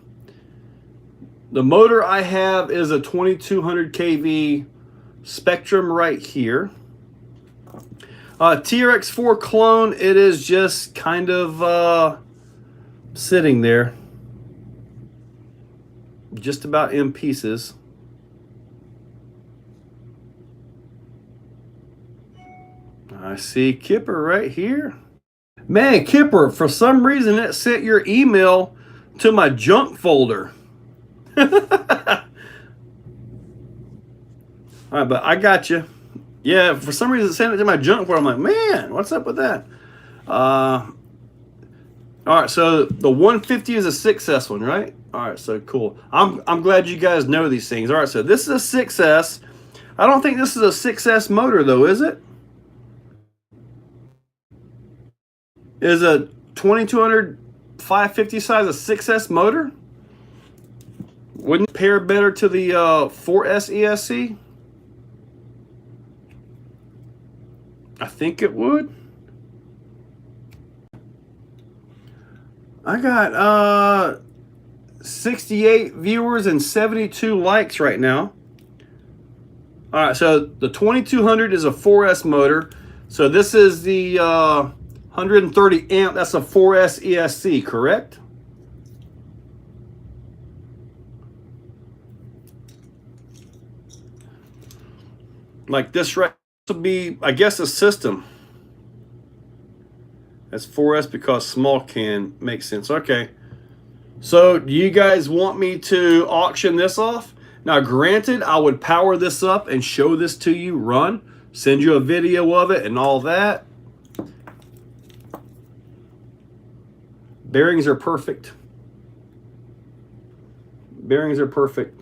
Speaker 1: The motor I have is a 2200 kV Spectrum right here. TRX4 clone, it is just kind of sitting there. Just about in pieces. I see Kipper right here. Man, Kipper, for some reason it sent your email to my junk folder. All right, but I got you. Yeah, for some reason it sent it to my junk folder. I'm like, man, what's up with that? All right, so the 150 is a 6S one, right? All right, so cool. I'm glad you guys know these things. All right, so this is a 6S. I don't think this is a 6S motor though, is it? Is a 2200 550 size a 6S motor? Wouldn't it pair better to the 4S ESC? I think it would. I got 68 viewers and 72 likes right now. All right, so the 2200 is a 4S motor. So this is the 130 amp. That's a 4S ESC, correct? Like this right will be, I guess, a system. That's 4S because small can makes sense. Okay. So do you guys want me to auction this off? Now, granted, I would power this up and show this to you, run, send you a video of it and all that. Bearings are perfect. Bearings are perfect.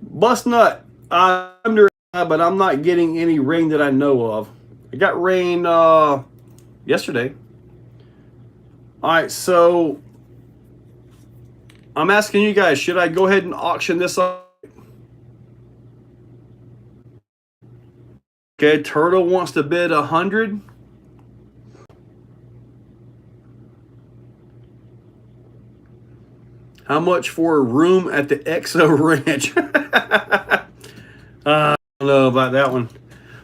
Speaker 1: Bust nut. I'm under, but I'm not getting any rain that I know of. I got rain yesterday. All right, so I'm asking you guys, should I go ahead and auction this off? Okay, Turtle wants to bid 100. How much for a room at the Exo Ranch? I don't know about that one.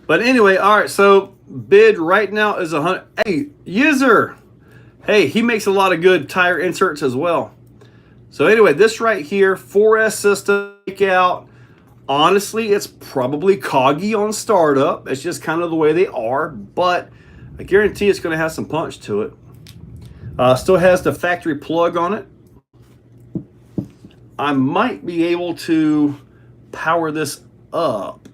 Speaker 1: But anyway, all right, so bid right now is 100. Hey, user. Hey, he makes a lot of good tire inserts as well. So anyway, this right here, 4S system out. Honestly, it's probably coggy on startup. It's just kind of the way they are, but I guarantee it's going to have some punch to it. Still has the factory plug on it. I might be able to power this up.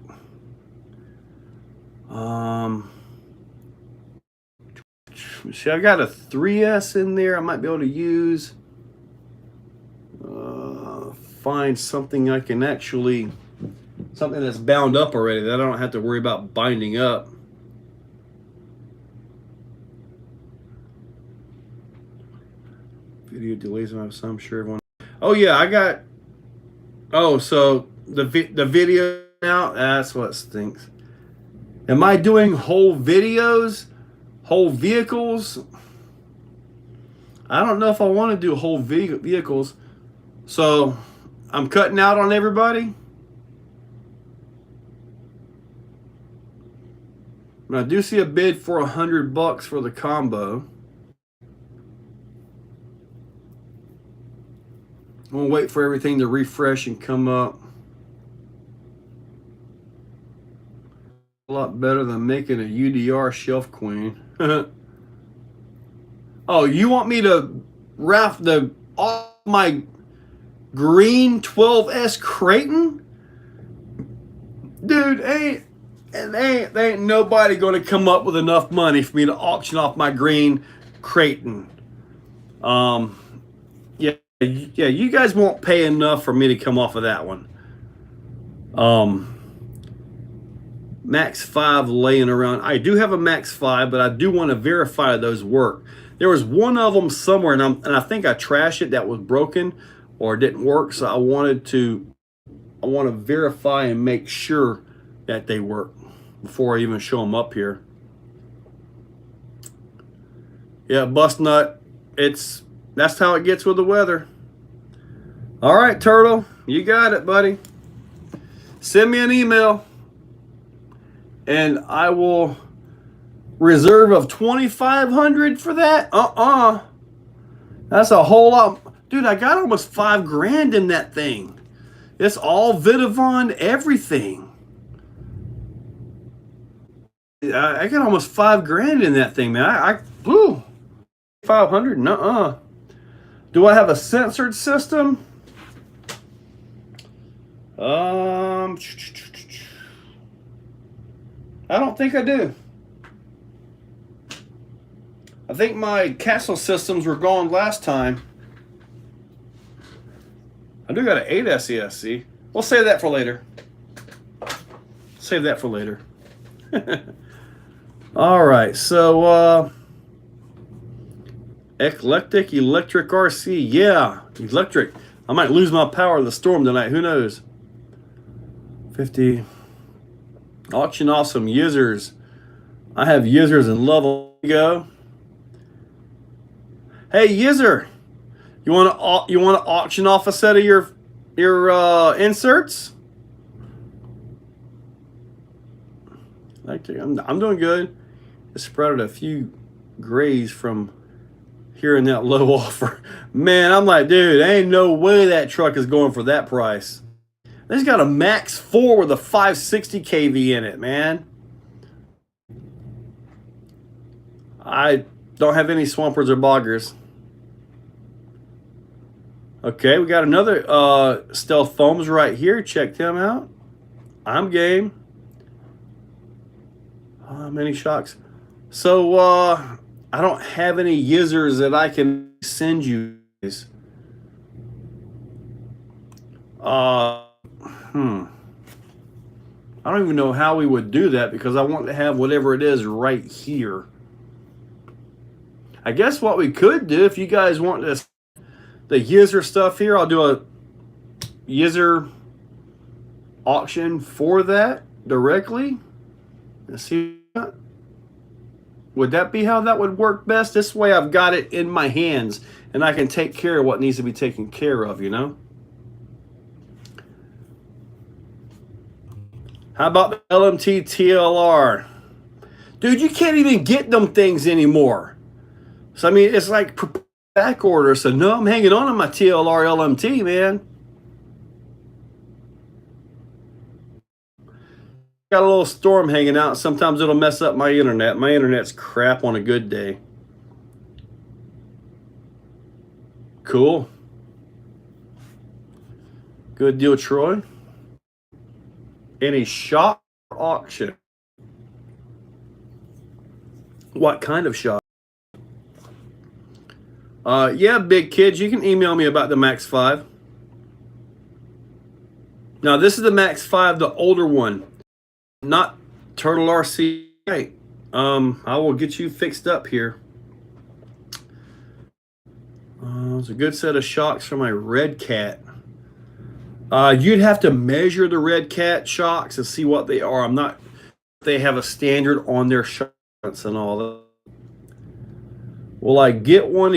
Speaker 1: See, I've got a 3S in there. I might be able to use. Find something I can actually, something that's bound up already that I don't have to worry about binding up. Video delays, I'm sure everyone. Oh yeah, I got. Oh, so the video now. That's what stinks. Am I doing whole videos, whole vehicles? I don't know if I want to do whole vehicles. So I'm cutting out on everybody. But I do see a bid for $100 for the combo. We'll wait for everything to refresh and come up. A lot better than making a UDR shelf queen. Oh, you want me to raft off my green 12S Creighton? Dude, there ain't nobody going to come up with enough money for me to auction off my green Creighton. Yeah, you guys won't pay enough for me to come off of that one. Max 5 laying around. I do have a Max 5, but I do want to verify those work. There was one of them somewhere, and I think I trashed it that was broken or didn't work. So I want to verify and make sure that they work before I even show them up here. Yeah, bust nut. That's how it gets with the weather. All right, Turtle, you got it, buddy. Send me an email, and I will reserve of $2,500 for that. That's a whole lot. Dude, I got almost $5,000 in that thing. It's all Vitavon, everything. I got almost $5,000 in that thing, man. Woo, 500. Nuh-uh. Do I have a censored system? I don't think I do. I think my castle systems were gone last time. I do got an 8S ESC. We'll save that for later. Save that for later. All right, so electric RC. Yeah, electric. I might lose my power in the storm tonight. Who knows? 50. Auction off some users. I have users in level. Go. Hey, user. You want to auction off a set of your inserts? I'm doing good. I sprouted a few grays from hearing that low offer. Man, I'm like, dude, ain't no way that truck is going for that price. It's got a Max 4 with a 560 kV in it, man. I don't have any swampers or boggers. Okay, we got another stealth foams right here. Check them out. I'm game. Many shocks. So I don't have any users that I can send you guys. I don't even know how we would do that because I want to have whatever it is right here. I guess what we could do, if you guys want this, the user stuff here, I'll do a user auction for that directly. Let's see. Would that be how that would work best? This way I've got it in my hands and I can take care of what needs to be taken care of, you know? How about the LMT TLR? Dude, you can't even get them things anymore. So, I mean, it's like back order. So, no, I'm hanging on to my TLR LMT, man. Got a little storm hanging out. Sometimes it'll mess up my internet. My internet's crap on a good day. Cool. Good deal, Troy. Any shop auction? What kind of shop? Yeah, big kids, you can email me about the Max 5. Now, this is the Max 5, the older one. Not Turtle RC. Right. I will get you fixed up here. It's a good set of shocks for my Red Cat. You'd have to measure the Red Cat shocks and see what they are. I'm not. They have a standard on their shocks and all that. Will I get one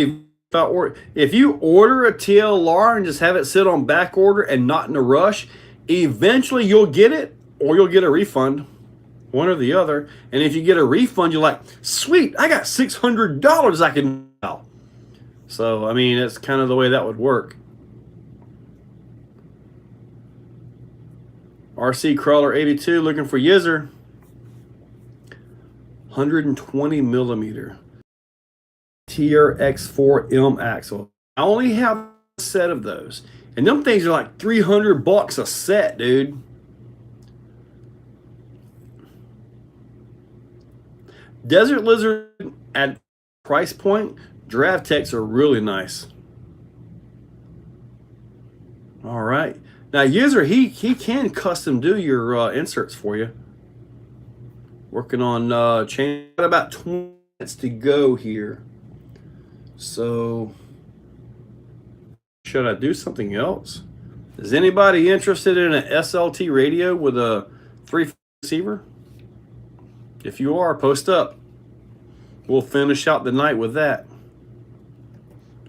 Speaker 1: if you order a TLR and just have it sit on back order and not in a rush? Eventually, you'll get it. Or you'll get a refund, one or the other. And if you get a refund, you're like, sweet, I got $600 I can now. So, I mean, that's kind of the way that would work. RC Crawler 82, looking for Yizzer. 120 millimeter. TRX4M axle. I only have a set of those. And them things are like $300 a set, dude. Desert Lizard at price point, Draft Techs are really nice. All right. Now, user, he can custom do your inserts for you. Working on change. Got about 20 minutes to go here. So, should I do something else? Is anybody interested in an SLT radio with a 3 receiver? If you are, post up. We'll finish out the night with that.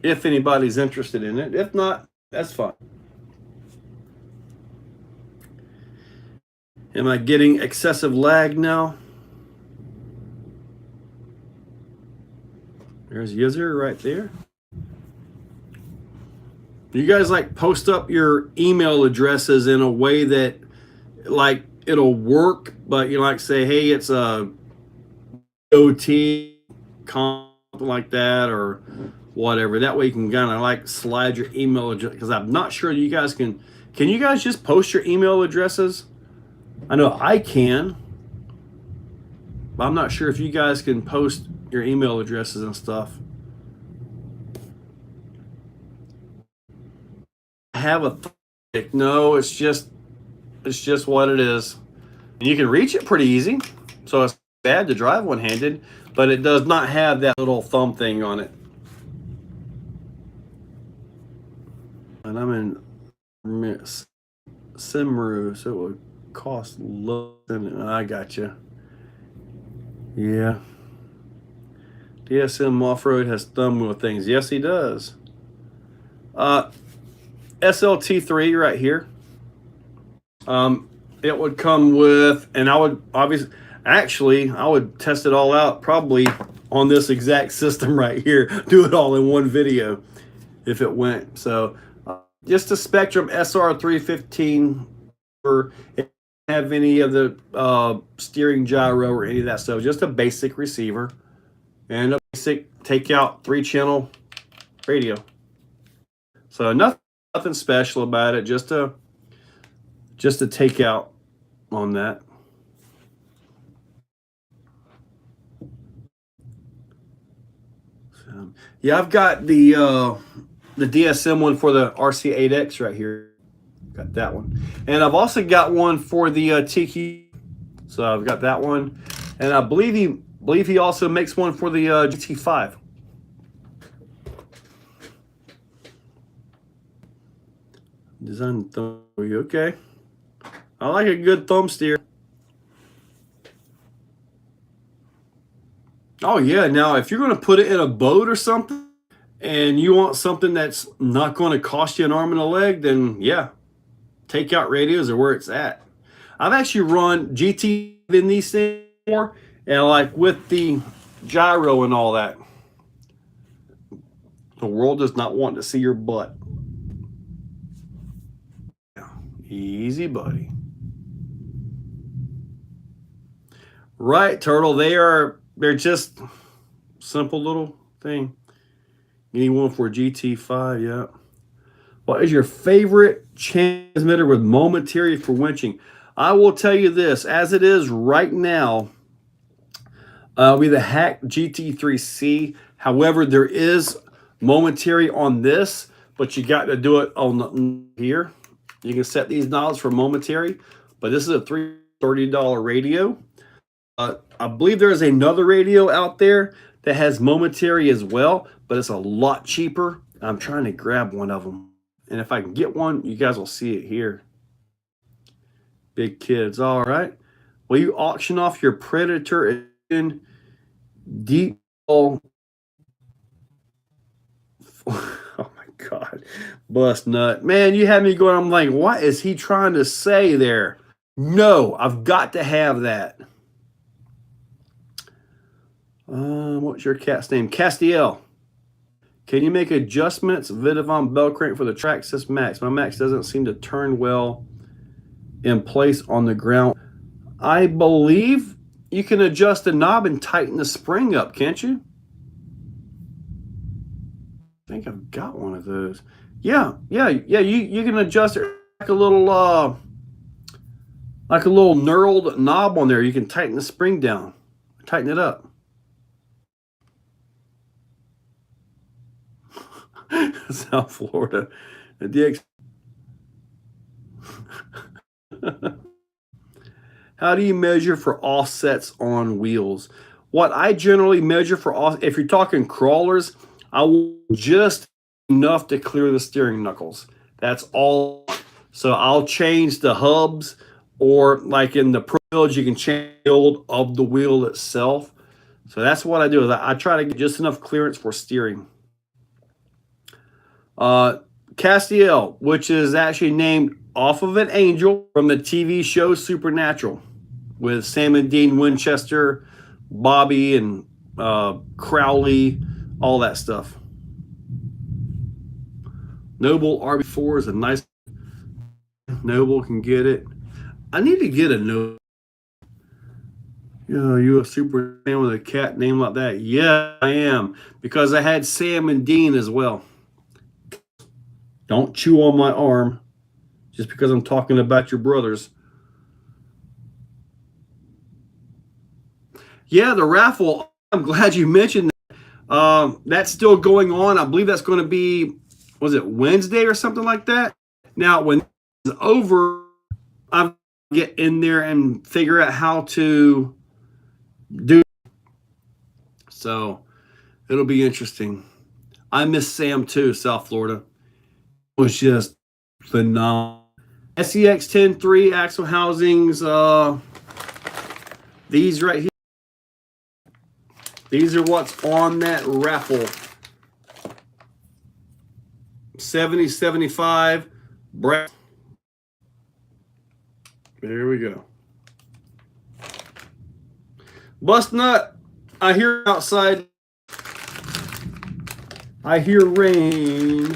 Speaker 1: If anybody's interested in it. If not, that's fine. Am I getting excessive lag now? There's Yizzer right there. You guys like post up your email addresses in a way that like it'll work, but you like say, hey, it's a OT, something like that, or whatever. That way you can kind of like slide your email address, because I'm not sure you guys can you guys just post your email addresses? I know I can, but I'm not sure if you guys can post your email addresses and stuff. I have a no, it's just what it is. And you can reach it pretty easy, so it's bad to drive one-handed, but it does not have that little thumb thing on it. And I'm in Simru, so it would cost low. I got you. Yeah. DSM Off-Road has thumb wheel things. Yes, he does. SLT3 right here. It would come with, and I would obviously, actually, I would test it all out probably on this exact system right here. Do it all in one video if it went. So just a Spectrum SR315, or have any of the steering gyro or any of that stuff. Just a basic receiver and a basic takeout 3-channel radio. So nothing special about it. Just a takeout on that. So, yeah, I've got the DSM one for the RC8X right here. Got that one, and I've also got one for the TQ. So I've got that one, and I believe he also makes one for the GT5. Design thumb. Okay. I like a good thumb steer. Oh yeah, now if you're going to put it in a boat or something and you want something that's not going to cost you an arm and a leg, then yeah, takeout radios are where it's at. I've actually run GT in these things before, and like with the gyro and all that. The world does not want to see your butt. Easy, buddy. Right, Turtle. They're just simple little thing. You need one for GT5, yeah. What is your favorite transmitter with momentary for winching? I will tell you this, as it is right now, we the Hack GT3C. However, there is momentary on this, but you got to do it on here. You can set these knobs for momentary, but this is a $30 radio. I believe there is another radio out there that has momentary as well, but it's a lot cheaper. I'm trying to grab one of them. And if I can get one, you guys will see it here. Big kids. All right. Will you auction off your Predator in deep? Oh my God. Bust nut. Man, you had me going. I'm like, what is he trying to say there? No, I've got to have that. What's your cat's name? Castiel. Can you make adjustments? Vidavon bell crank for the Traxxas Max. My Max doesn't seem to turn well in place on the ground. I believe you can adjust the knob and tighten the spring up, can't you? I think I've got one of those. Yeah. You can adjust it like a little knurled knob on there. You can tighten the spring down, tighten it up. South Florida. The DX. How do you measure for offsets on wheels? What I generally measure for, if you're talking crawlers, I will just enough to clear the steering knuckles. That's all. So I'll change the hubs, or like in the pro builds, you can change the build of the wheel itself. So that's what I do. Is I try to get just enough clearance for steering. Castiel, which is actually named off of an angel from the TV show Supernatural, with Sam and Dean Winchester, Bobby and Crowley, all that stuff. Noble RB4 is a nice. Noble can get it. I need to get a Noble. Yeah, you a super fan with a cat name like that? Yeah, I am, because I had Sam and Dean as well. Don't chew on my arm just because I'm talking about your brothers. Yeah, the raffle. I'm glad you mentioned that. That's still going on. I believe that's going to be, was it Wednesday or something like that? Now, when it's over, I'll get in there and figure out how to do it. So it'll be interesting. I miss Sam too, South Florida. It was just phenomenal. SEX 10.3 axle housings. These right here. These are what's on that raffle. 70, 75. Brass. There we go. Bust nut. I hear outside. I hear rain.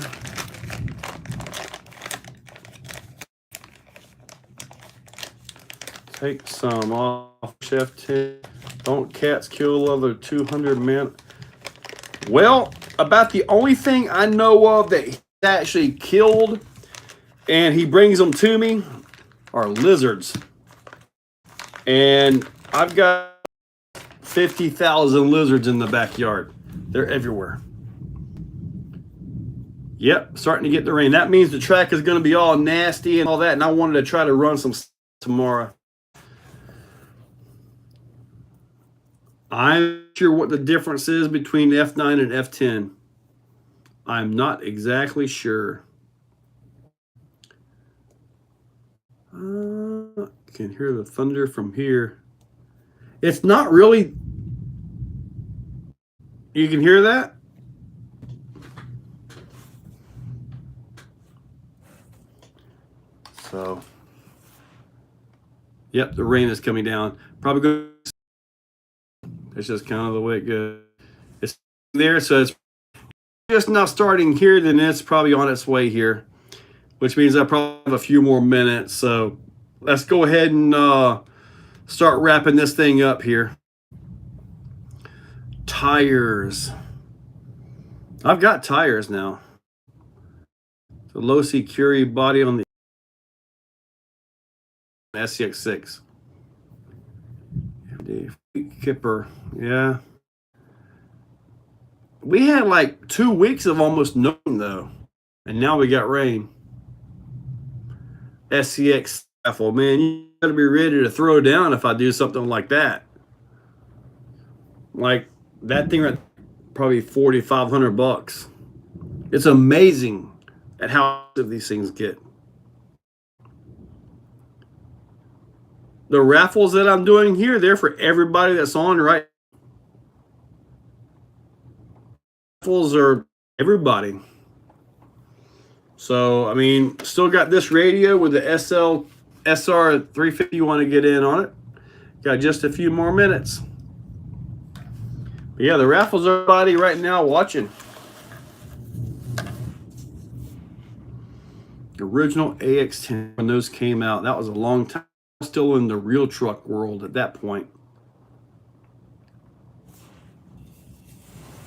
Speaker 1: Take some off, Chef 10. Don't cats kill other 200 men? Well, about the only thing I know of that he actually killed and he brings them to me are lizards. And I've got 50,000 lizards in the backyard. They're everywhere. Yep, starting to get the rain. That means the track is going to be all nasty and all that. And I wanted to try to run some tomorrow. I'm not sure what the difference is between F9 and F10. I'm not exactly sure. Can hear the thunder from here. It's not really. You can hear that? So, yep, the rain is coming down. Probably good. It's just kind of the way it goes. It's there, so it's just now starting here, then it's probably on its way here, which means I probably have a few more minutes. So let's go ahead and start wrapping this thing up here. Tires. I've got tires now. The low security body on the SCX6. Kipper, yeah. We had like 2 weeks of almost nothing though, and now we got rain. SCX raffle, man, you gotta be ready to throw down if I do something like that. Like that thing right, probably $4,500. It's amazing at how expensive these things get. The raffles that I'm doing here, they're for everybody that's on right. Raffles are everybody. So, I mean, still got this radio with the SR 350 you want to get in on it. Got just a few more minutes. But yeah, the raffles are everybody right now watching. The original AX10, when those came out, that was a long time. Still in the real truck world at that point.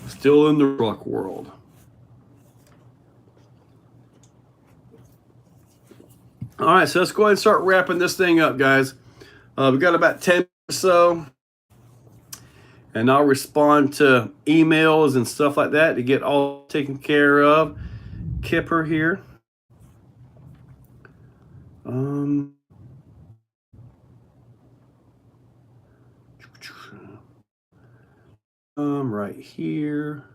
Speaker 1: Still in the truck world. All right, so let's go ahead and start wrapping this thing up, guys. We've got about 10 or so. And I'll respond to emails and stuff like that to get all taken care of. Kipper here. Right here.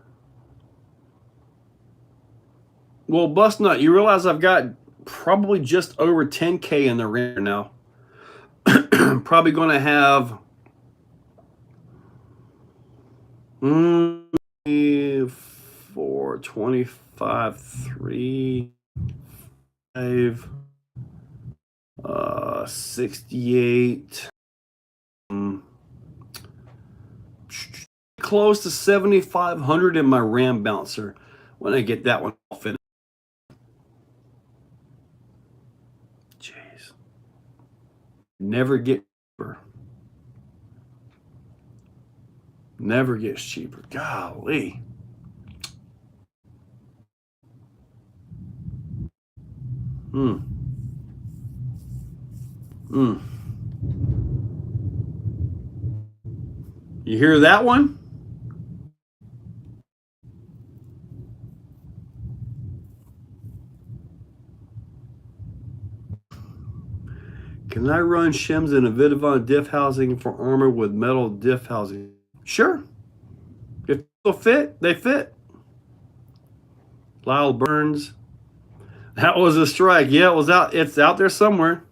Speaker 1: Well, Bust Nut, you realize I've got probably just over 10K in the rent now. Probably going to have 4, 25, 3, 5, 68. Close to 7,500 in my RAM bouncer when I get that one finished. Jeez. Never get cheaper. Never gets cheaper. Golly. You hear that one? Can I run shims in a Vidavon diff housing for armor with metal diff housing? Sure. If they'll fit, they fit. Lyle Burns. That was a strike. Yeah, it was out. It's out there somewhere.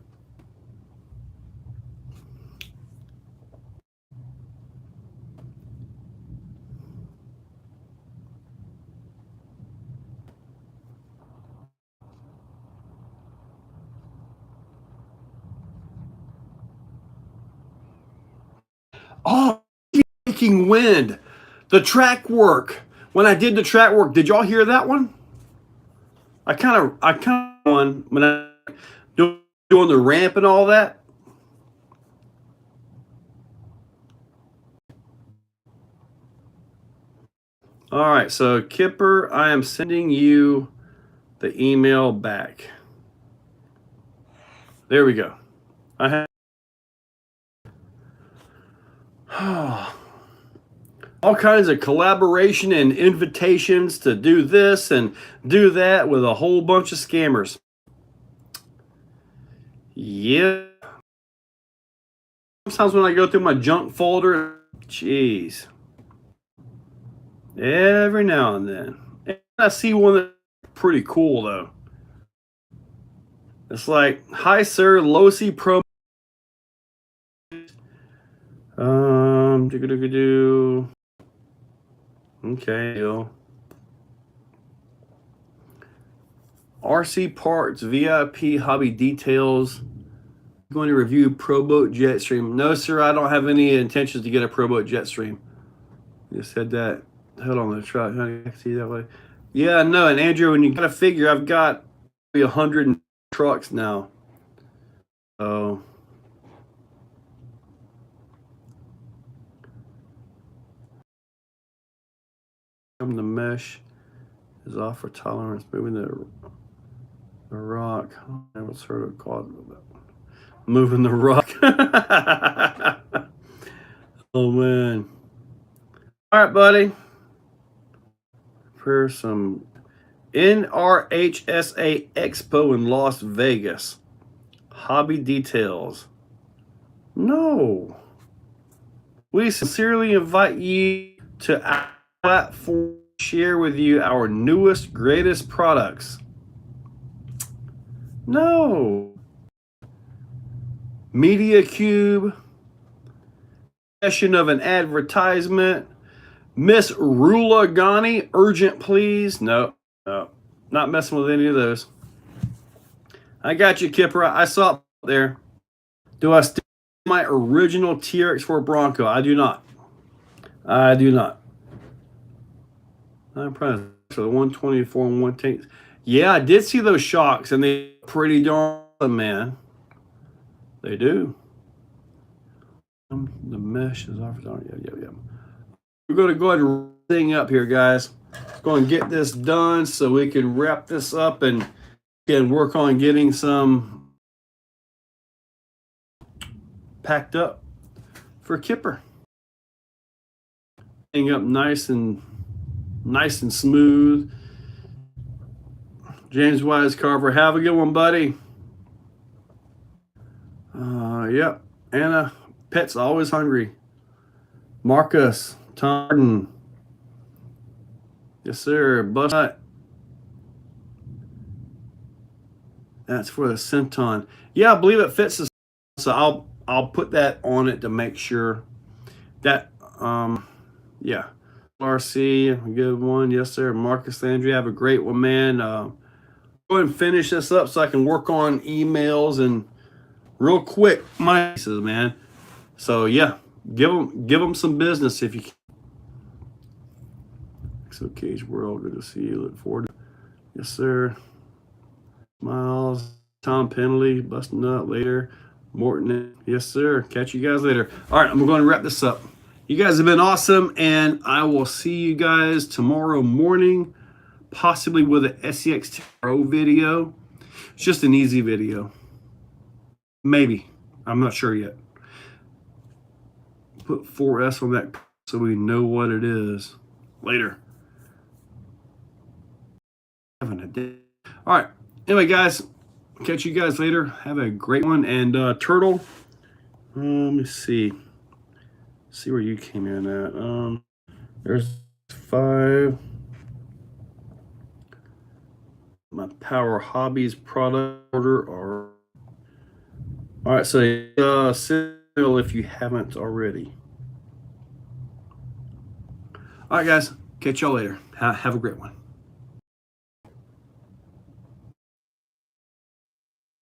Speaker 1: Oh, making wind. The track work. When I did the track work, did y'all hear that one? I kind of one when I doing the ramp and all that. All right, so Kipper, I am sending you the email back. There we go. I have all kinds of collaboration and invitations to do this and do that with a whole bunch of scammers. Yeah. Sometimes when I go through my junk folder, jeez. Every now and then. And I see one that's pretty cool though. It's like, hi sir, Losi Pro. Okay. RC Parts VIP Hobby Details. Going to review ProBoat Jetstream. No, sir, I don't have any intentions to get a ProBoat Jetstream. You said that. Hold on, let's try. See that way. Yeah, no, and Andrew, when you gotta figure, I've got 100 trucks now. Oh. The mesh is off for tolerance. Moving the rock. I never heard of called moving the rock. Oh man. All right, buddy. For some NRHSA Expo in Las Vegas. Hobby details. No. We sincerely invite you to our platform to share with you our newest, greatest products. No. Media Cube. Session of an advertisement. Miss Rula Ghani, urgent please. No, not messing with any of those. I got you, Kipper. I saw it there. Do I still have my original TRX4 Bronco? I do not. I'm proud of the 124 and 110. Yeah, I did see those shocks, and they're pretty darn awesome, man. They do. The mesh is off. Yeah. We're going to go ahead and wrap this thing up here, guys. Go and get this done so we can wrap this up and work on getting some packed up for Kipper. Getting up nice and smooth. James Wise Carver, have a good one, buddy. Yep. Anna, pet's always hungry. Marcus. Tarn. Yes, sir. Bust nut. That's for the Centon. Yeah, I believe it fits the. So I'll put that on it to make sure that yeah. RC, a good one. Yes, sir. Marcus Landry, have a great one, man. Go ahead and finish this up so I can work on emails and real quick my pieces, man. So yeah, give them some business if you can. Exocaged World, good to see you. Look forward to it. Yes, sir. Miles, Tom Penalty, busting up later. Morton, yes, sir. Catch you guys later. All right, I'm going to wrap this up. You guys have been awesome, and I will see you guys tomorrow morning, possibly with an SEX Pro video. It's just an easy video. Maybe. I'm not sure yet. Put 4S on that so we know what it is. Later. Having a day. All right. Anyway, guys, catch you guys later. Have a great one. And Turtle, let me see where you came in at. There's 5. My Power Hobbies product order. All right. So still, if you haven't already. All right, guys. Catch y'all later. Have a great one.